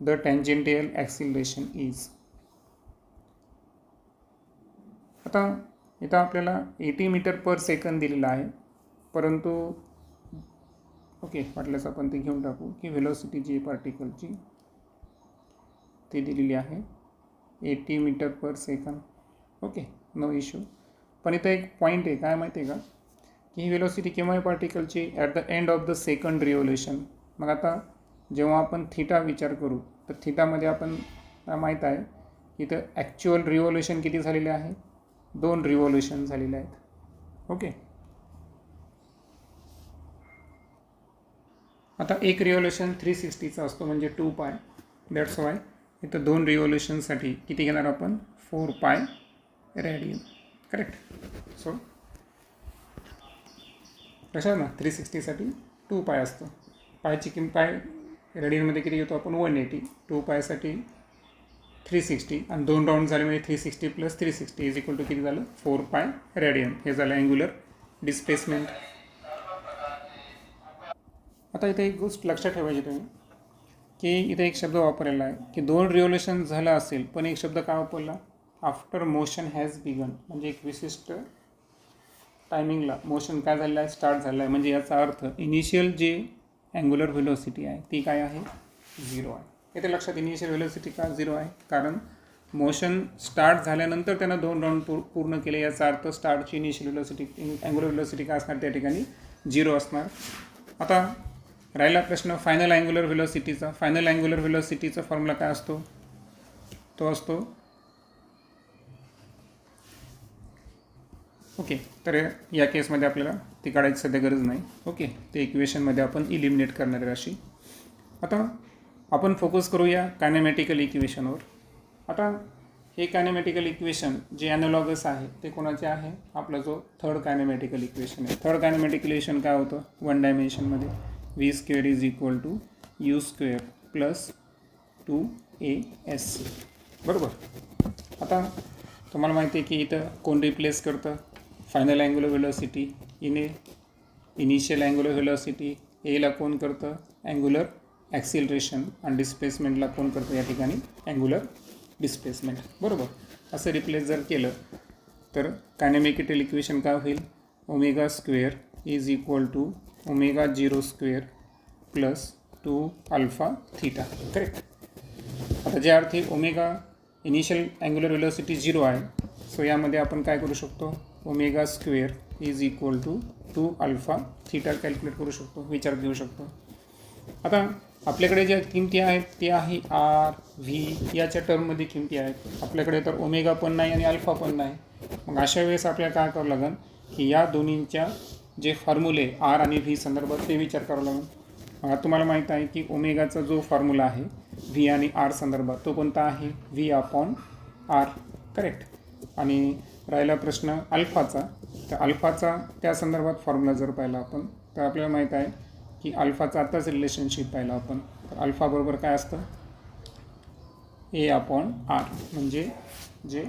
the tangential acceleration is. आता इथं आपल्याला 80 मीटर पर सेकंद दिलेला आहे, परंतु ओके वाटल्यास आपण ते घेऊन टाकू की व्हेलॉसिटी जी पार्टिकलची ती दिलेली आहे 80 मीटर पर सेकंद. Okay, no issue. पण इथं एक पॉईंट आहे, काय माहिती आहे का, की ही व्हेलॉसिटी केव्हा आहे पार्टिकलची, at the end of the second revolution. मग आता जेव्हा आपण थिटा विचार करू तर थिटामध्ये आपण माहीत आहे इथं ॲक्च्युअल रिव्होल्युशन किती झालेले आहे, 2 रिव्होल्युशन झालेले आहेत. ओके, आता एक रिव्होल्युशन 360चा असतो म्हणजे 2 पाय. दॅट्स वाय इथं 2 रिव्होल्युशनसाठी किती घेणार आपण, 4 पाय रेडियन, करेक्ट. सो लक्षात ना, 360साठी 2 पाय असतो. पायची किंमत पाय रेडियनमध्ये किती घेतो आपण, 180. 2 पायसाठी 360 आणि 2 राऊंड झाले म्हणजे 360 + 360 इज इक्वल टू किती झालं 4 पाय रेडियन. हे झालं अँग्युलर डिस्प्लेसमेंट. आता इथे एक गोष्ट लक्षात ठेवायची तुम्ही की इथे एक शब्द वापरलेला आहे की 2 रिव्होल्यूशन झालं असेल पण एक शब्द काय वापरला आफ्टर मोशन हॅज बिगन, म्हणजे एक विशिष्ट टायमिंगला मोशन काय झालेलं आहे स्टार्ट झालं आहे. म्हणजे याचा अर्थ इनिशियल जे अँग्युलर व्हेलोसिटी आहे ती काय आहे 0 आहे. इथे लक्षात इनिशियल व्हेलोसिटी का 0 आहे कारण मोशन स्टार्ट झाल्यानंतर त्यानं 2 राऊंड पूर्ण केले. याचा अर्थ स्टार्टची इनिशियल व्हेलोसिटी अँग्युलर व्हेलोसिटी काय असणार त्या ठिकाणी 0 असणार. आता राहिला प्रश्न फायनल अँग्युलर व्हेलोसिटीचा. फायनल अँग्युलर व्हेलोसिटीचा फॉर्म्युला काय असतो, तो असतो ओके. तर या केसमध्ये आपल्याला ती काढायची सध्या गरज नाही. ओके, ते इक्वेशनमध्ये आपण इलिमिनेट करणार आहे राशी. आता आपण फोकस करूया कायनेमॅटिकल इक्वेशनवर. आता हे कायनेमॅटिकल इक्वेशन जे ॲनालॉगस आहे ते कोणाचे आहे, आपला जो थर्ड कायनेमॅटिकल इक्वेशन आहे. थर्ड कायनेमॅटिकल इक्वेशन काय होतं 1 डायमेन्शनमध्ये v² = u² + 2as. बरोबर. आता तुम्हाला माहिती आहे की इथं कोण रिप्लेस करतं final angular velocity initial angular velocity. एला कोण करतं अँग्युलर ॲक्सिलरेशन आणि डिस्प्लेसमेंटला कोण करतं या ठिकाणी अँग्युलर डिस्प्लेसमेंट. बरोबर. असं रिप्लेस जर केलं तर कायनेमॅटिकल इक्वेशन काय होईल ω² = ω02 + 2α θ. करेक्ट. आता ज्या अर्थी ओमेगा इनिशियल अँग्युलर व्हेलोसिटी 0 आहे सो यामध्ये आपण काय करू शकतो ω² = 2α θ कॅल्क्युलेट करू शकतो, विचार घेऊ शकतो. आता आपल्याकडे ज्या किमती आहेत ते आहे आर व्ही याच्या टर्ममध्ये किमती आहेत. आपल्याकडे तर ओमेगा पण नाही आणि अल्फा पण नाही. मग अशा वेळेस आपल्याला काय करावं लागेल की या दोन्हींच्या जे फॉर्म्युले आर आणि व्ही संदर्भात ते विचार करावं लागेल. मग तुम्हाला माहीत आहे की ओमेगाचा जो फॉर्म्युला आहे व्ही आणि आर संदर्भात तो कोणता आहे v/r. करेक्ट. आणि राहिला प्रश्न अल्फाचा. तर अल्फाचा त्या संदर्भात फॉर्म्युला जर पाहिला आपण तर आपल्याला माहीत आहे की अल्फाचा आत्ताच रिलेशनशिप पाहिला आपण. तर अल्फा बरोबर काय असतं a/r, म्हणजे जे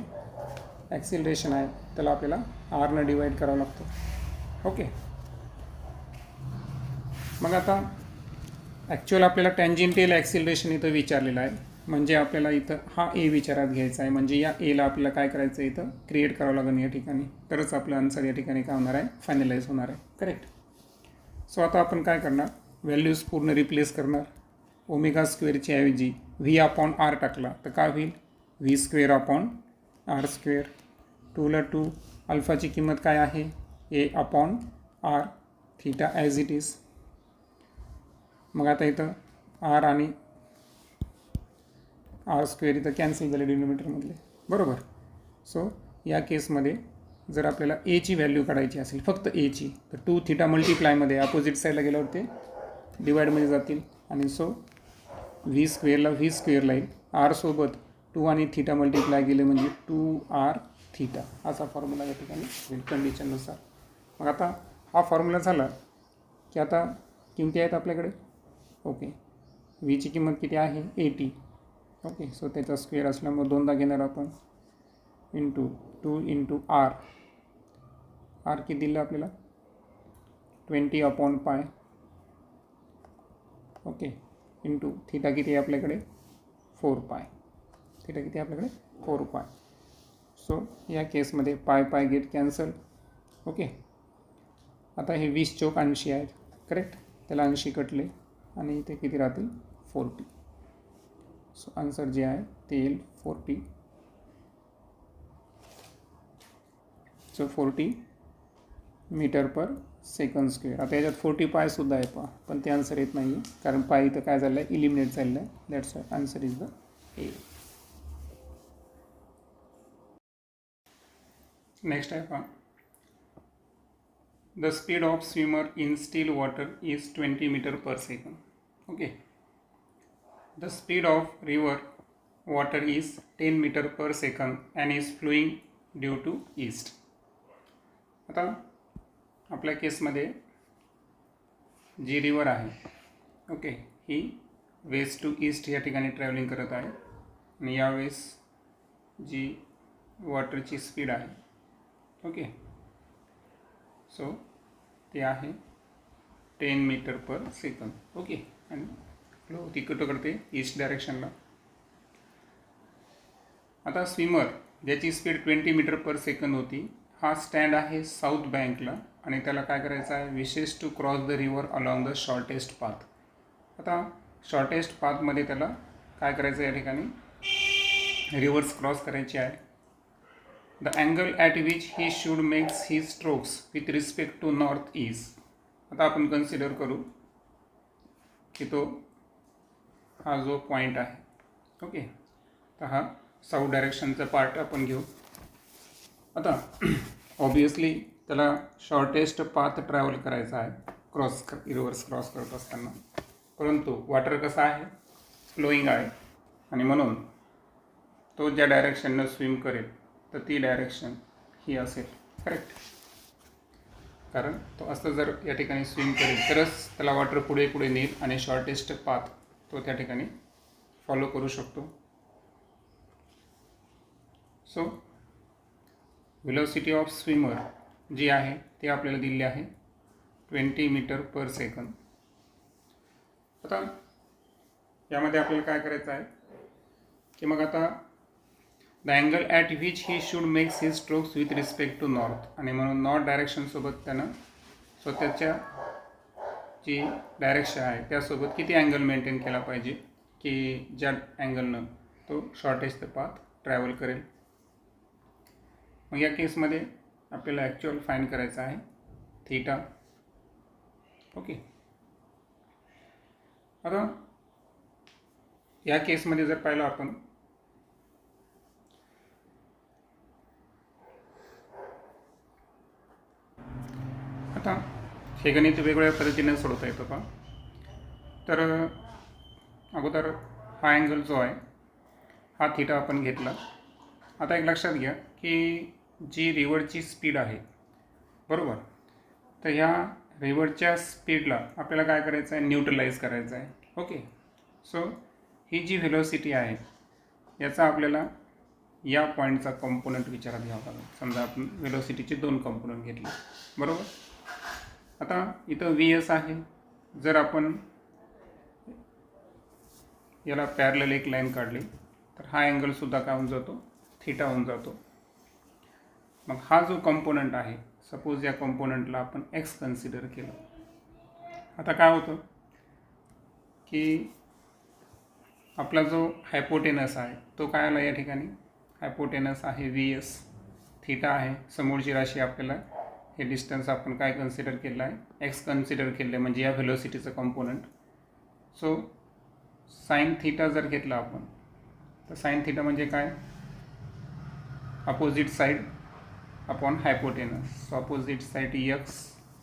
ॲक्सिलरेशन आहे त्याला आपल्याला आरनं डिवाईड करावं लागतं. ओके. मग आता ॲक्च्युअल आपल्याला टँजेंटियल ॲक्सिलरेशन इथं विचारलेलं आहे. म्हणजे आपल्याला इथं हा ए विचारात घ्यायचा आहे. म्हणजे या एला आपल्याला काय करायचं आहे इथं क्रिएट करावं लागेल या ठिकाणी. तरच आपलं आन्सर या ठिकाणी काय होणार आहे फायनलाइज होणार आहे. करेक्ट. सो आता आपण काय करणार व्हॅल्यूज पूर्ण रिप्लेस करणार. ω² ऐवजी v/r टाकला तर काय होईल v²/r². 2ला 2. अल्फाची किंमत काय आहे a/r θ ॲज इट इज. मग आता इथं आर आणि r² इथं कॅन्सल झाले डिनोमिनेटरमधले. बरोबर. सो या केसमध्ये जर आपल्याला एची व्हॅल्यू काढायची असेल फक्त एची तर 2θ मल्टिप्लायमध्ये अपोजिट साईडला गेल्यावर ते डिवाईडमध्ये जातील आणि सो v²ला v² येईल. आर सोबत 2 आणि θ मल्टिप्लाय केले म्हणजे 2rθ असा फॉर्म्युला या ठिकाणी होईल कंडिशननुसार. मग आता हा फॉर्म्युला झाला की आता किमती आहेत आपल्याकडे. ओके. व्हीची किंमत किती आहे 80. ओके. सो त्याचा स्क्वेअर असल्यामुळे 2दा घेणार आपण इंटू 2 × r. आर किती दिलं आपल्याला 20/π. ओके. इंटू θ किती आहे आपल्याकडे 4π. θ किती आहे आपल्याकडे 4π. सो या केसमध्ये π गेट कॅन्सल. ओके. आता हे 20 चौक 80 आहेत. करेक्ट. त्याला 80 कटले आणि ते किती राहतील 40. सो आन्सर जे आहे ते येईल 40. सो 40 मीटर/सेकंड². आता याच्यात 40π सुद्धा आहे पहा पण ते आन्सर येत नाही आहे कारण पाय इथं काय झालं आहे इलिमिनेट झालेलं आहे. That's why answer is the A. Next आहे पहा the speed of swimmer in still water is 20 मीटर/सेकंड. Okay. The speed of river water is 10 मीटर/सेकंड and is flowing due to east. आता आपल्या केसमध्ये जी रिव्हर आहे ओके ही वेस्ट टू ईस्ट या ठिकाणी ट्रॅव्हलिंग करत आहे आणि यावेळेस जी वॉटरची स्पीड आहे, ओके, सो ते आहे 10 मीटर पर सेकंद, ओके. आणि फ्लो होती कुठं करते, ईस्ट डायरेक्शनला. आता स्विमर ज्याची स्पीड 20 मीटर पर सेकंद होती, हा स्टँड आहे साऊथ बँकला आणि त्याला काय करायचं आहे, wishes to cross the river along the shortest path. आता शॉर्टेस्ट पाथमध्ये त्याला काय करायचं, या ठिकाणी रिव्हर्स क्रॉस करायची आहे. The angle at which he should makes he strokes with respect to north east. आता आपण कन्सिडर करू की तो हा जो पॉईंट आहे, ओके, तर हा साऊथ डायरेक्शनचा पार्ट आपण घेऊ. आता ऑब्वियसली त्याला शॉर्टेस्ट पाथ ट्रॅव्हल करायचा आहे रिव्हर्स क्रॉस करत असताना, परंतु वॉटर कसा आहे, फ्लोईंग आहे, आणि म्हणून तो ज्या डायरेक्शननं स्विम करेल तर ती डायरेक्शन ही असेल, करेक्ट. कारण तो असं जर या ठिकाणी स्विम करेल तरच त्याला वॉटर पुढे पुढे नेईल आणि शॉर्टेस्ट पाथ तो त्या ठिकाणी फॉलो करू शकतो. सो व्हेलोसिटी ऑफ स्विमर जी आहे ती आपल्याला दिली आहे 20 मीटर पर सेकंद. आता यामध्ये आपल्याला काय करायचं आहे की मग आता the angle at which he should makes he strokes with respect to north, आणि म्हणून नॉर्थ डायरेक्शनसोबत त्यानं स्वतःच्या जी डायरेक्शन आहे त्यासोबत किती अँगल मेंटेन केला पाहिजे की ज्या अँगलनं तो शॉर्टेस्ट पाथ ट्रॅव्हल करेल. मग या केसमध्ये आपल्याला ॲक्च्युअल फाइंड करायचं आहे थीटा, ओके. आता या केसमध्ये जर पाहिलं आपण, आता हे गणित वेगवेगळ्या पद्धतीने सोडवता येतं का. तर अगोदर हा अँगल जो आहे हा थीटा आपण घेतला. आता एक लक्षात घ्या की जी रिव्हरची स्पीड आहे, बरोबर, तर ह्या रिव्हरच्या स्पीडला आपल्याला काय करायचं आहे, न्यूट्रलाइज करायचं आहे, ओके. सो ही जी व्हेलोसिटी आहे याचा आपल्याला या पॉईंटचा कंपोनंट विचारात घ्यावा लागेल. समजा आपण व्हेलोसिटीचे 2 कंपोनंट घेतले, बरोबर. आता इथं VS आहे, जर आपण याला पॅरलल एक लाईन काढली तर हा अँगलसुद्धा काय होऊन जातो, थीटा होऊन जातो. मग हा जो कंपोनंट आहे, सपोज या कंपोनंटला आपण एक्स कन्सिडर केलं. आता काय होतं की आपला जो हायपोटेनस आहे तो काय आला या ठिकाणी, हायपोटेनस आहे VS, थीटा आहे समोरची राशी, आपल्याला हे डिस्टन्स आपण काय कन्सिडर केलं आहे, एक्स कन्सिडर केलं आहे, म्हणजे या व्हेलोसिटीचं कंपोनंट. सो साइन थीटा जर घेतला आपण तर साइन थीटा म्हणजे काय, opposite side upon hypotenuse. So opposite side X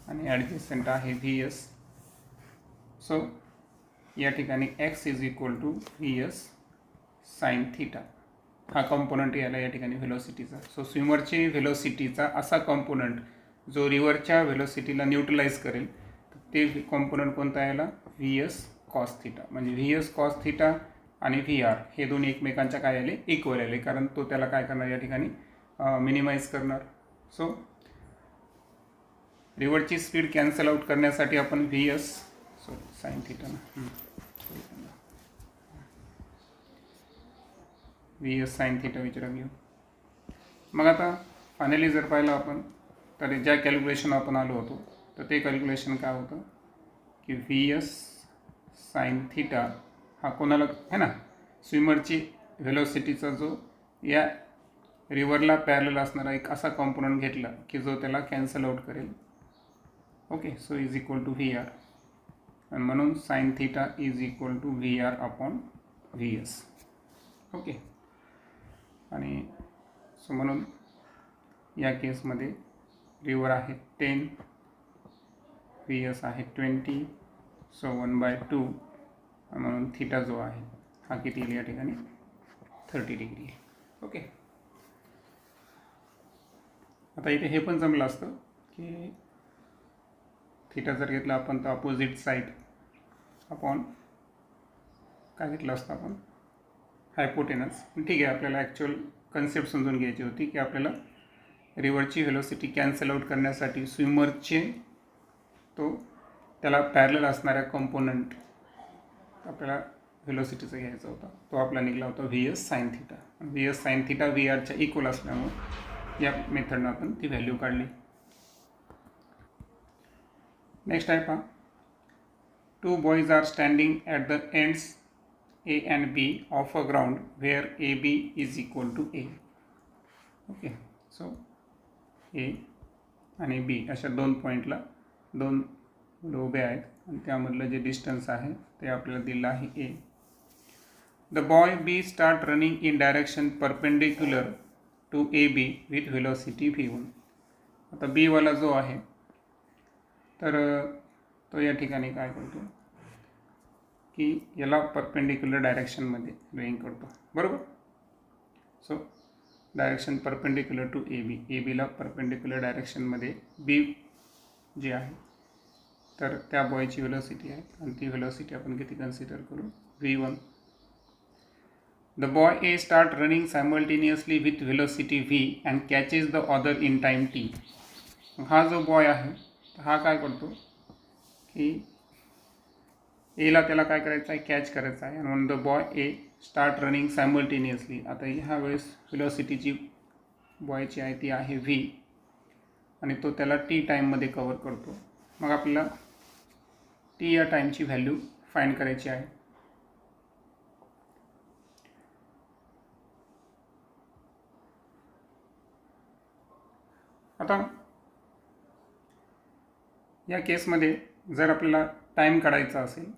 आणि ॲडजस्टंट आहे VS. सो या ठिकाणी X is equal to VS sine theta, हा कंपोनंट याला या ठिकाणी व्हेलोसिटीचा. सो स्विमरची व्हेलोसिटीचा असा कंपोनंट जो रिव्हरच्या व्हेलोसिटीला न्यूट्रलाइज करेल ते कंपोनंट कोणता याला, VS कॉस थीटा. म्हणजे VS कॉस थीटा आणि VR हे दोन्ही एकमेकांच्या काय आले, इक्वल आले, कारण तो त्याला काय करणार या ठिकाणी मिनिमाइज करणार. सो रिव्हरची स्पीड कॅन्सल आउट करण्यासाठी आपण VS sine theta VS sine theta विचारात घेऊ. मग आता फायनली जर पाहिलं आपण तर ज्या कॅल्क्युलेशन आपण आलो होतो तर ते कॅल्क्युलेशन काय होतं की VS साइन थीटा हा कोणाला है ना, स्विमरची व्हेलोसिटीचा जो या रिव्हरला पॅरलल असणारा एक असा कंपोनंट घेतला की जो त्याला कॅन्सल आउट करेल, okay. So is equal to VR, आणि म्हणून sine theta is equal to VR upon VS, okay. आणि सो म्हणून या केसमध्ये रिव्हर आहे 10, VS आहे 20, सो 1/2, म्हणून थीटा जो आहे हा किती येईल या ठिकाणी 30 डिग्री, ओके. आता इथे हे पण जमलं असतं की थीटा जर घेतला आपण तर अपोजिट साईड अपॉन काय घेतलं असतं आपण, हायपोटेनस. ठीक आहे, आपल्याला ॲक्च्युअल कन्सेप्ट समजून घ्यायची होती की आपल्याला रिव्हरची व्हेलोसिटी कॅन्सल आउट करण्यासाठी स्विमरचे त्याला पॅरलल असणाऱ्या कंपोनंट आपल्याला व्हेलोसिटीचा घ्यायचा होता. तो आपला निघाला होता VS sin θ. VS sin θ VRच्या equal असल्यामुळे या मेथडनं आपण ती व्हॅल्यू काढली. नेक्स्ट आहे पहा, 2 boys are standing at the ends A and B of a ground where AB is equal to A. Okay, so A आणि B अशा 2 पॉईंटला 2 उभे आहेत आणि त्यामधलं जे डिस्टन्स आहे ते आपल्याला दिलं आहे A. The boy B start running in direction perpendicular to AB with velocity v1. आता B वाला जो आहे तर तो या ठिकाणी काय करतो की याला परपेंडिक्युलर डायरेक्शनमध्ये रनिंग करतो, बरोबर. So direction perpendicular to AB, ABला परपेंडिक्युलर डायरेक्शनमध्ये B जी आहे तर त्या बॉयची व्हेलोसिटी आहे आणि ती व्हेलोसिटी आपण किती कन्सिडर करू, v1. The boy A start running simultaneously with velocity v and catches the other in time t. हा जो बॉय आहे हा काय करतो की एला त्याला काय करायचं आहे, कॅच करायचं आहे. म्हणून the boy A start running simultaneously. आता ह्या वेळेस व्हेलोसिटी बॉयची आहे ती आहे v आणि तो त्याला t टाईममध्ये कवर करतो. मग आपल्याला t या टाईमची व्हॅल्यू फाइंड करायची आहे. आता या केसमध्ये जर आपल्याला टाईम काढायचा असेल,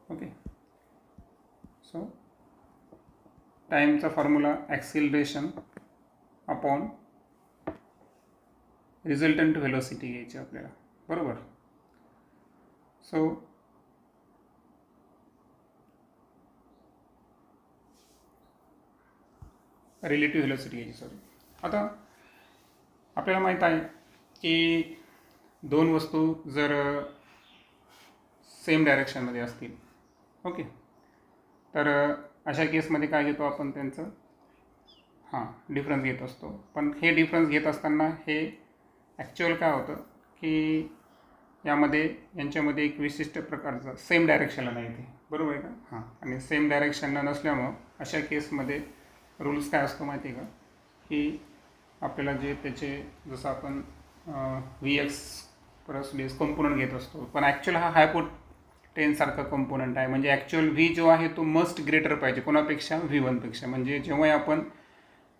ओके, सो टाईमचा formula acceleration upon resultant velocity घ्यायची आपल्याला, बरोबर. सो रिलेटिव्ह व्हेलोसिटी घ्यायची, सॉरी. आता आपल्याला माहीत आहे की 2 वस्तू जर सेम डायरेक्शनमध्ये असतील, ओके, तर अशा केसमध्ये काय घेतो आपण त्यांचं डिफरन्स घेत असतो. पण हे डिफरन्स घेत असताना हे ॲक्च्युअल काय होतं की यांच्यामध्ये एक विशिष्ट प्रकारचं सेम डायरेक्शनला नाही ते, बरोबर आहे का. आणि सेम डायरेक्शनला नसल्यामुळं अशा केसमध्ये रूल्स काय असतो माहिती आहे का, की आपल्याला जे त्याचे जसं आपण VX प्लस DS कंपोनंट घेत असतो, पण ॲक्च्युअल हा हायपोटेनसारखा कंपोनंट आहे. म्हणजे ॲक्च्युअल V जो आहे तो मस्ट ग्रेटर पाहिजे कोणापेक्षा, V1पेक्षा. म्हणजे जेव्हा आपण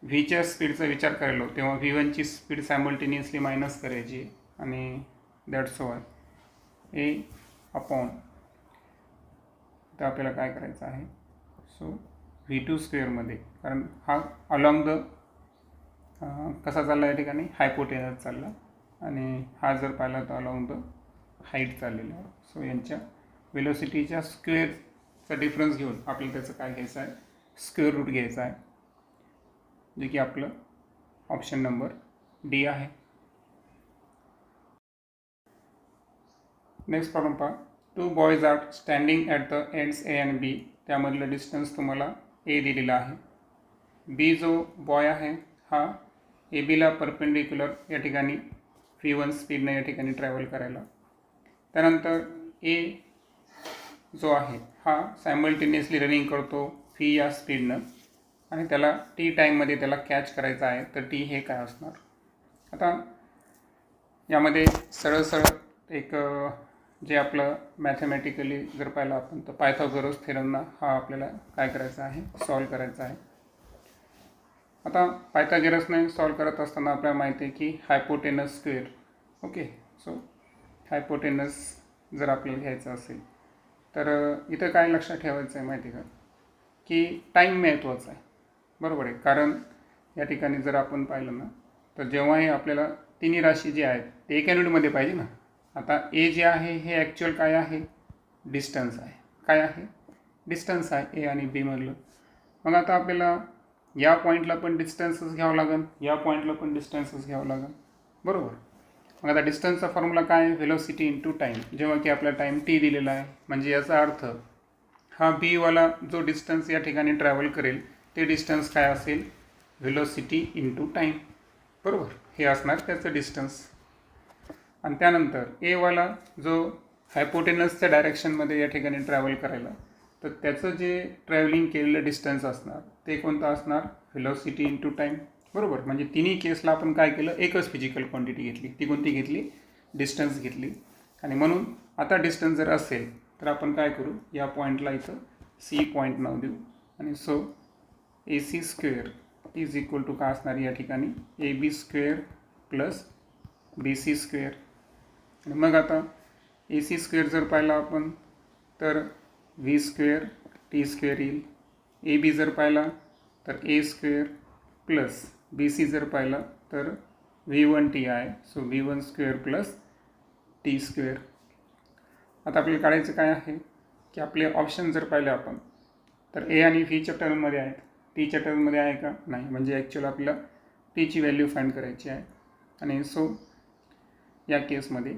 Vच्या स्पीडचा विचार करायलो तेव्हा V1ची स्पीड सायमल्टेनियसली मायनस करायची आणि दॅट्स वाय A अपॉन तर आपल्याला काय करायचं आहे, सो V2 स्क्वेअरमध्ये, कारण हा अलॉंग द कसा चालला या ठिकाणी, हायपोटेनस चालला आणि हा जर पाहिला तर अलॉंग द हाईट चाललेला आहे. सो यांच्या व्हेलोसिटीच्या स्क्वेअरचा डिफरन्स घेऊन आपल्याला त्याचं काय घ्यायचं आहे, स्क्वेअर रूट घ्यायचा आहे, जे की आपलं ऑप्शन नंबर D आहे. नेक्स्ट प्रॉब्लेम पहा, 2 boys are standing at the ends A and B. त्यामधलं डिस्टन्स तुम्हाला A दिलेला आहे. B जो बॉय आहे हा ABला परपेंडिक्युलर या ठिकाणी v1 स्पीडने या ठिकाणी ट्रॅव्हल करायला. त्यानंतर A जो आहे हा सायमल्टेनियसली रनिंग करतो v या स्पीडनं आणि त्याला t टाईममध्ये त्याला कॅच करायचा आहे. तर t हे काय असणार. आता यामध्ये सरळ एक जे आपलं मॅथमॅटिकली जर पाहिलं आपण तर पायथागोरस थेरमना हा आपल्याला काय करायचा आहे, सॉल्व करायचा आहे. आता पायथागोरसने सॉल्व करत असताना आपल्याला माहिती आहे की hypotenuse square, okay, so hypotenuse जर आपल्याला घ्यायचं असेल तर इथं काय लक्षात ठेवायचं आहे माहिती आहे का, की टाईम महत्त्वाचा आहे, बरोबर आहे. कारण या ठिकाणी जर आपण पाहिलं ना तर जेव्हाही आपल्याला तिन्ही राशी जे आहेत ते एका युनिटमध्ये पाहिजे ना. आता A जे आहे हे ॲक्च्युअल काय आहे, डिस्टन्स आहे. काय आहे, डिस्टन्स आहे A आणि B मधलं. मग आता आपल्याला या पॉईंटला पण डिस्टन्सच घ्यावं लागेल, या पॉईंटला पण डिस्टन्सच घ्यावं लागेल, बरोबर. मग आता डिस्टन्सचा फॉर्म्युला काय आहे, व्हेलोसिटी इंटू टाईम. जेव्हा की आपला टाईम t दिलेला आहे म्हणजे याचा अर्थ हा बीवाला जो डिस्टन्स या ठिकाणी ट्रॅव्हल करेल ते डिस्टन्स काय असेल, व्हेलोसिटी इंटू टाईम, बरोबर, हे असणार त्याचं डिस्टन्स. आणि त्यानंतर एवाला जो हायपोटेनसच्या डायरेक्शनमध्ये या ठिकाणी ट्रॅव्हल करायला, तर त्याचं जे ट्रॅव्हलिंग केलेलं डिस्टन्स असणार ते कोणतं असणार, व्हेलोसिटी इंटू टाईम, बरोबर. म्हणजे तिन्ही केसला आपण काय केलं, एकच फिजिकल क्वांटिटी घेतली. ती कोणती घेतली, डिस्टन्स घेतली. आणि म्हणून आता डिस्टन्स जर असेल तर आपण काय करू, या पॉईंटला इथं सी पॉईंट नाव देऊ. आणि so A C square is equal to काय असणार या ठिकाणी, A B square plus B C square. आणि मग आता ए सी स्क्वेअर जर पाहिला आपण तर व्ही स्क्वेअर टी स्क्वेअर येईल. ए बी जर पाहिला तर ए स्क्वेअर प्लस बी सी जर पाहिला तर व्ही वन टी आहे, so V one square plus T square. आता आपल्याला काढायचं काय आहे की आपले ऑप्शन जर पाहिले आपण तर ए आणि व्हीच्या टर्ममध्ये आहेत, टीच्या टर्ममध्ये आहे का, नाही. म्हणजे ॲक्च्युअल आपल्याला टीची व्हॅल्यू फाइंड करायची आहे. आणि सो या केसमध्ये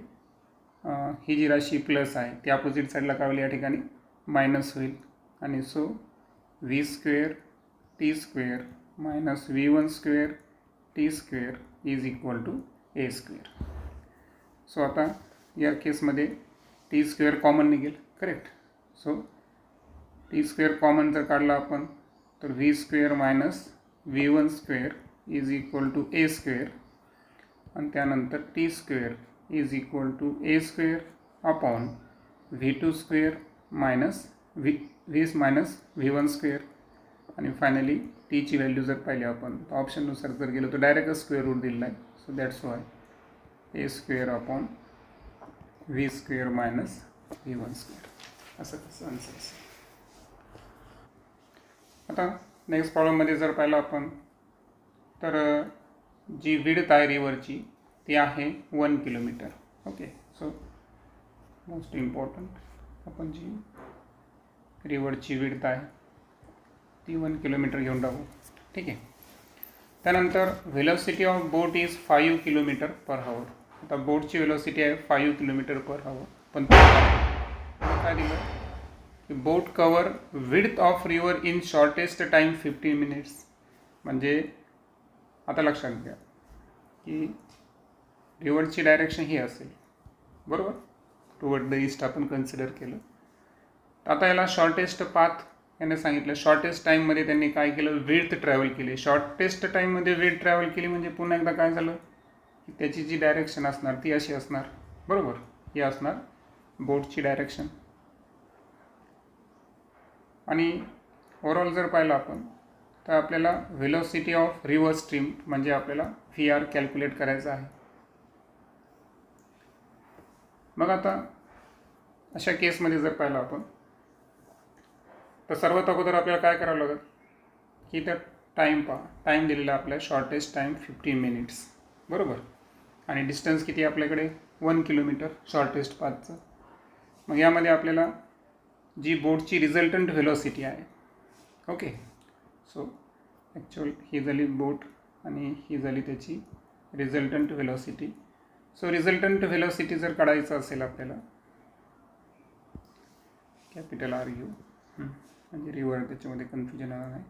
ही जी राशी प्लस आहे ती अपोजिट साईडला काय होईल, या ठिकाणी मायनस होईल. आणि so V square T square minus V one square T square is equal to A square. So आता या केसमध्ये टी स्क्वेअर कॉमन निघेल, correct. So T square common जर काढला आपण तर V square minus V one square is equal to A square. आणि त्यानंतर T square is equal to A square upon V two square minus V minus V one square. आणि फायनली टीची व्हॅल्यू जर पाहिली आपण तर ऑप्शननुसार जर गेलो तर डायरेक्टच स्क्वेअर रूट दिलेला आहे. So that's why A square upon V square minus V one square, असं कसं आन्सर असेल. आता नेक्स्ट प्रॉब्लेममध्ये जर पाहिलं आपण तर जी विड्थ आहे रिव्हरची ती आहे 1 kilometre. Okay, so most important आपण जी रिव्हरची विड्थ आहे ती 1 किलोमीटर घेऊन टाकू, ठीक आहे. त्यानंतर velocity of boat is 5 kilometre per hour. आता बोटची व्हेलोसिटी आहे 5 किलोमीटर पर हावर. पण काय दिलं की boat cover width of river in shortest time 15 minutes. म्हणजे आता लक्षात घ्या की रिव्हरची डायरेक्शन ही असेल, बरोबर, टुवर्ड द ईस्ट आपण कन्सिडर केलं. आता याला शॉर्टेस्ट पाथ याने सांगितलं. शॉर्टेस्ट टाईममध्ये त्यांनी काय केलं, विड्थ ट्रॅव्हल केली. शॉर्टेस्ट टाईममध्ये विड्थ ट्रॅव्हल केली म्हणजे पुन्हा एकदा काय झालं की त्याची जी डायरेक्शन असणार ती अशी असणार, बरोबर, ही असणार बोटची डायरेक्शन. आणि ओव्हरऑल जर पाहिलं आपण तर आपल्याला व्हेलोसिटी ऑफ रिव्हर स्ट्रीम म्हणजे आपल्याला व्ही आर कॅल्क्युलेट करायचं आहे. मग आता अशा केसमध्ये जर पाहिलं आपण तर सर्वात अगोदर आपल्याला काय करावं लागेल की तर टाईम टाईम दिलेला आपल्या शॉर्टेस्ट टाईम 15 मिनिट्स, बरोबर. आणि डिस्टन्स किती आपल्याकडे 1 किलोमीटर शॉर्टेस्ट पाथचं. मग यामध्ये आपल्याला जी बोटची रिझल्टंट व्हेलोसिटी आहे, ओके, सो ॲक्च्युअल ही झाली बोट आणि ही झाली त्याची resultant velocity. So resultant velocity जर काढायचं असेल आपल्याला कॅपिटल आर यू, म्हणजे रिव्हर त्याच्यामध्ये कन्फ्युजन होणार नाही.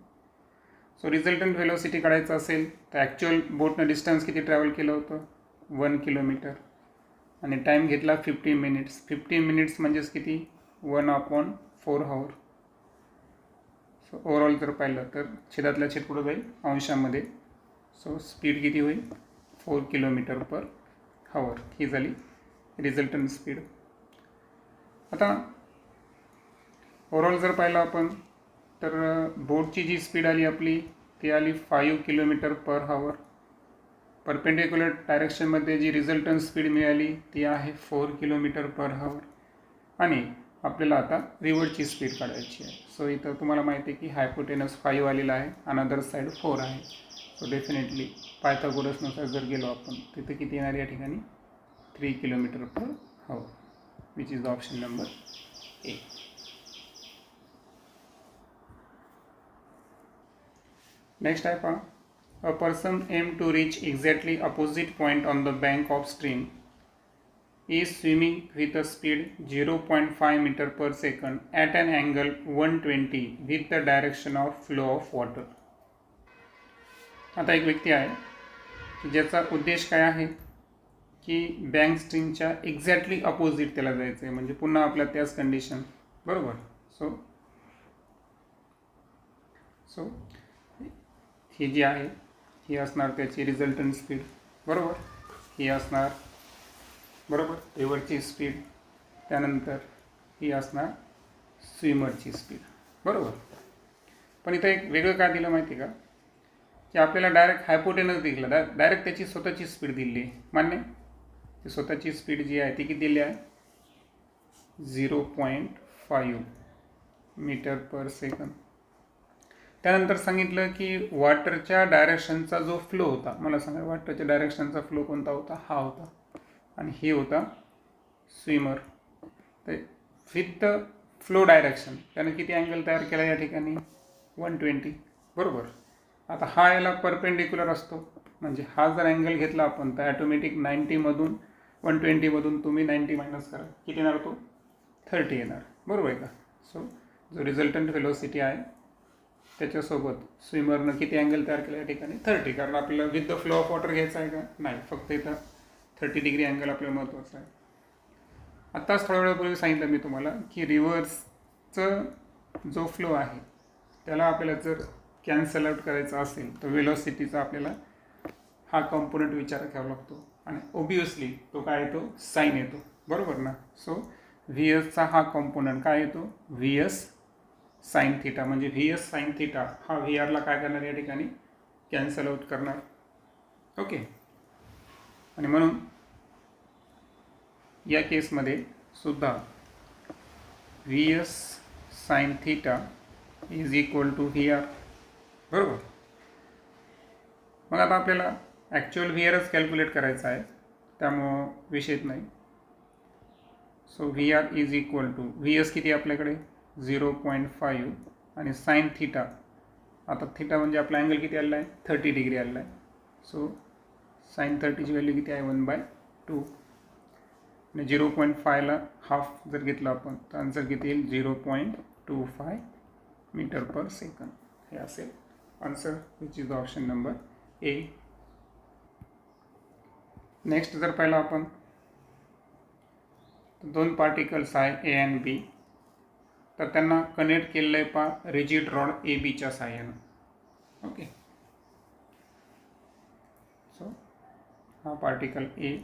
सो रिझल्टंट व्हेलोसिटी काढायचं असेल तर ॲक्च्युअल बोटनं डिस्टन्स किती ट्रॅव्हल केलं होतं, 1 किलोमीटर. आणि टाईम घेतला 15 मिनिट्स. 15 मिनिट्स म्हणजेच किती, 1/4 हावर. सो ओव्हरऑल जर पाहिलं तर छेदातल्या छेद पुढं जाईल अंशामध्ये. सो स्पीड किती होईल, 4 किलोमीटर पर हावर. ही झाली रिझल्टंट स्पीड. आता ओव्हरऑल जर पाहिलं आपण तर बोटची जी स्पीड आली आपली ती आली 5 किलोमीटर पर हावर. परपेंडिक्युलर डायरेक्शनमध्ये जी रिझल्टंट स्पीड मिळाली ती आहे 4 किलोमीटर पर हावर. आणि आपल्याला आता रिव्हरची स्पीड काढायची आहे. सो इथं तुम्हाला माहिती आहे की हायपोटेनस 5 आलेला आहे, अनदर साईड 4 आहे. सो डेफिनेटली पायथागोरसनुसार जर गेलो आपण तिथे किती येणार या ठिकाणी, 3 kilometre per hour, which is the option number A. Next आहे पहा, a person aim to reach exactly opposite point on the bank of stream is swimming with a speed 0.5 meter per second at an angle 120 with the direction of flow of water. आता एक व्यक्ती आहे की ज्याचा उद्देश काय आहे की बँक स्ट्रीमच्या एक्झॅक्टली अपोजिट त्याला जायचं आहे, म्हणजे पुन्हा आपल्या त्याच कंडिशन, बरोबर. सो ही जी आहे ही असणार त्याची रिझल्टंट स्पीड, बरोबर. ही असणार बरोबर रिव्हरची स्पीड, त्यानंतर ही असणार स्विमरची स्पीड, बरोबर. पण इथं एक वेगळं काय दिलं माहिती का, की आपल्याला डायरेक्ट हायपोटेनस दिलं, डायरेक्ट त्याची स्वतःची स्पीड दिली आहे, मान्य. ती स्वतःची स्पीड जी आहे ती किती दिली आहे 0.5 मीटर पर सेकंद. त्यानंतर सांगितलं की वॉटरच्या डायरेक्शनचा जो फ्लो होता, मला सांगा वॉटरच्या डायरेक्शनचा फ्लो कोणता होता, हा होता, आणि हे होता स्विमर. तर विथ द फ्लो डायरेक्शन त्यानं किती अँगल तयार केला या ठिकाणी 120, बरोबर. आता हा याला परपेंडिक्युलर असतो, म्हणजे हा जर अँगल घेतला आपण तर ॲटोमॅटिक 90मधून 120मधून तुम्ही 90 मायनस करा, किती येणार तो 30 येणार, बरोबर आहे का. सो जो रिझल्टंट व्हेलोसिटी आहे त्याच्यासोबत स्विमरनं किती अँगल तयार केला या ठिकाणी 30, कारण आपल्याला with the flow of water घ्यायचा आहे का, नाही, फक्त इथं 30 डिग्री अँगल आपल्याला महत्त्वाचं आहे. आत्ताच थोड्या वेळापूर्वी सांगितलं मी तुम्हाला की रिव्हर्सचं जो फ्लो आहे त्याला आपल्याला जर कॅन्सल आउट करायचा असेल तर वेलोसिटीचा आपल्याला हा कंपोनंट विचारात घ्यावा लागतो, आणि ओबियसली तो काय येतो साईन येतो, बरोबर ना. सो व्ही एसचा हा कंपोनंट काय येतो व्ही एस साईन थिटा, म्हणजे व्ही एस साईन थिटा हा व्ही आरला काय करणार या ठिकाणी कॅन्सल आउट करणार, ओके. आणि म्हणून या केसमध्ये सुद्धा V S sine theta is equal to V R, बरोबर. मग आता आपल्याला ॲक्च्युअल व्ही आरच कॅल्क्युलेट करायचं आहे, त्यामुळं विषयच नाही. So V R is equal to V S किती आपल्याकडे 0.5 आणि साईन थिटा, आता थिटा म्हणजे आपला अँगल किती आलेला आहे 30 डिग्री आलेला आहे. सो साईन 30ची व्हॅल्यू किती आहे 1/2, आणि 0.5ला हाफ जर घेतलं आपण तर आन्सर किती येईल 0.25 मीटर पर सेकंड. हे असेल answer, which is the option number A. Next जर पाहिलं आपण दोन पार्टिकल्स आहे ए अँड बी, तर त्यांना कनेक्ट केलेलं आहे पा रिजिड रॉड ए बीच्या साहाय्यानं, ओके. सो हा पार्टिकल ए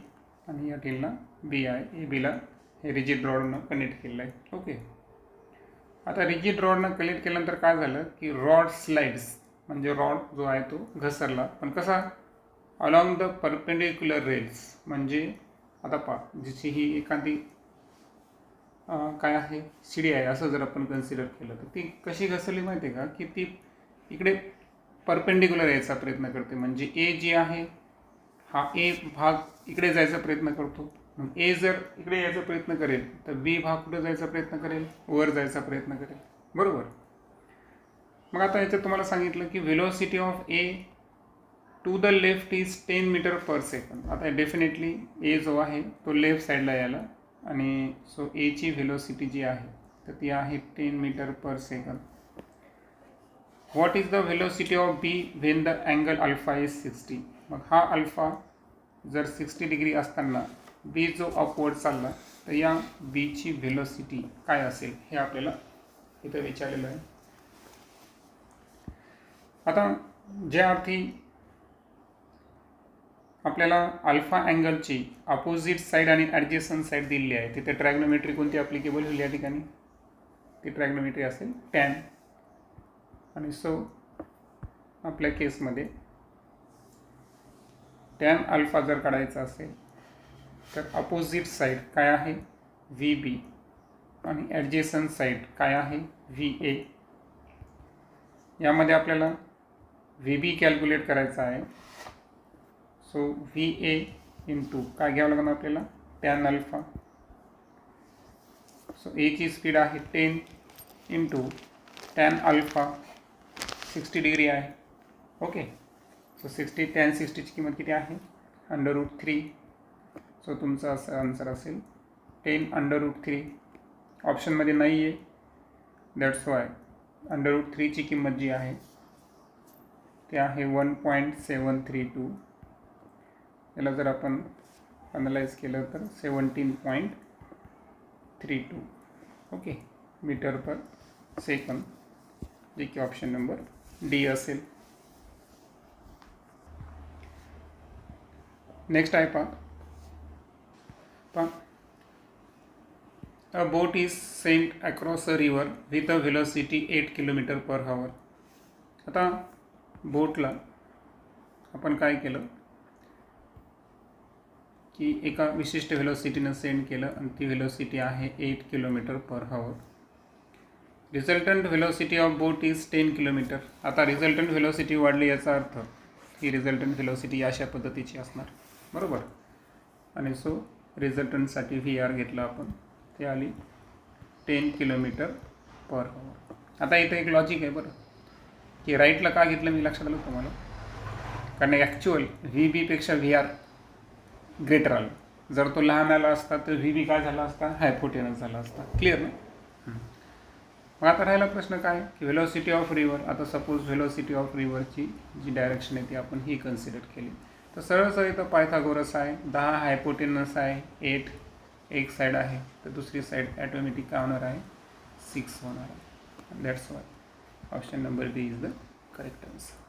आणि या ठिकाणला बी आहे, ए बीला हे रिजिड रॉडनं कनेक्ट केलेलं आहे, ओके. आता रिजिड रॉडनं कनेक्ट केल्यानंतर काय झालं की रॉड स्लाइड्स, म्हणजे रॉड जो आहे तो घसरला, पण कसा अलॉंग द परपेंडिक्युलर रेल्स, म्हणजे आता पहा जिची ही एखादी काय आहे शिडी आहे असं जर आपण कन्सिडर केलं तर ती कशी घसरली माहिती आहे का, की ती इकडे परपेंडिक्युलर यायचा प्रयत्न करते, म्हणजे ए जी आहे हा ए भाग इकडे जायचा प्रयत्न करतो, मग ए जर इकडे यायचा प्रयत्न करेल तर बी भाग कुठे जायचा प्रयत्न करेल वर जायचा प्रयत्न करेल, बरोबर. मग आता याच्यात तुम्हाला सांगितलं की velocity of A to the left is 10 metre per second. आता डेफिनेटली ए जो आहे तो लेफ्ट साईडला यायला, आणि सो एची व्हेलोसिटी जी आहे तर ती आहे 10 metre per second. What is the velocity of B when the angle alpha is 60. मग हा अल्फा जर 60 डिग्री असताना बी जो अपवर्ड चालला तर या बीची व्हेलोसिटी काय असेल हे आपल्याला इथं विचारलेलं आहे. आता ज्या अर्थी आपल्याला अल्फा अँगलची अपोजिट साईड आणि ॲडजेसंट साईड दिलेली आहे, तिथे ट्रॅग्नोमेट्री कोणती ॲप्लिकेबल होईल या ठिकाणी, ती ट्रॅग्नोमेट्री असेल टॅन. आणि सो आपल्या केसमध्ये टॅन अल्फा जर काढायचा असेल तर अपोजिट साईड काय आहे व्ही बी आणि ॲडजेसंट साईड काय आहे व्ही ए. यामध्ये आपल्याला व्ही बी कॅल्क्युलेट करायचा आहे. सो व्ही ए इंटू काय घ्यावं लागणार आपल्याला टॅन अल्फा. सो एची स्पीड आहे 10 इंटू टॅन अल्फा 60 डिग्री आहे, ओके. सो 60 टॅन 60ची किंमत किती आहे √3 सो तुमचा असं आन्सर असेल 10√3. ऑप्शनमध्ये नाही आहे, दॅट्स वाय √3ची किंमत जी आहे ते आहे 1.732. याला जर आपण अनलाइज केलं तर 17.32 ओके मीटर पर सेकंद, जे की ऑप्शन नंबर डी असेल. नेक्स्ट आहे पहा. अ बोट is sent across a river with a velocity 8 km/h. आता बोटला आपण काय केलं की एका विशिष्ट व्हेलोसिटीनं सेंड केलं आणि ती व्हेलोसिटी आहे 8 km/h. Resultant velocity of boat is 10 km. आता रिझल्टंट व्हेलोसिटी वाढली याचा अर्थ ही रिझल्टंट व्हेलोसिटी अशा पद्धतीची असणार, बरोबर. आणि सो रिझल्टंटसाठी व्ही आर घेतलं आपण, ते आली 10 km/h. आता इथं एक लॉजिक आहे बरं, की राईटला का घेतलं मी लक्षात आलं तुम्हाला, कारण ॲक्च्युअल व्ही बीपेक्षा व्ही आर ग्रेटर आलं. जर तो लहान आला असता तर व्ही बी काय झाला असता, हायपोटेनस झाला असता. क्लिअर ना. मग आता राहिला प्रश्न काय की व्हेलोसिटी ऑफ रिव्हर. आता सपोज व्हेलोसिटी ऑफ रिव्हरची जी डायरेक्शन आहे ती आपण ही कन्सिडर केली तर सरळ इथं पायथागोरस आहे, 10 हायपोटेनस आहे, 8 एक साईड आहे तर दुसरी साईड ॲटोमॅटिक काय होणार आहे, 6 होणार आहे. That's why option number B is the correct answer.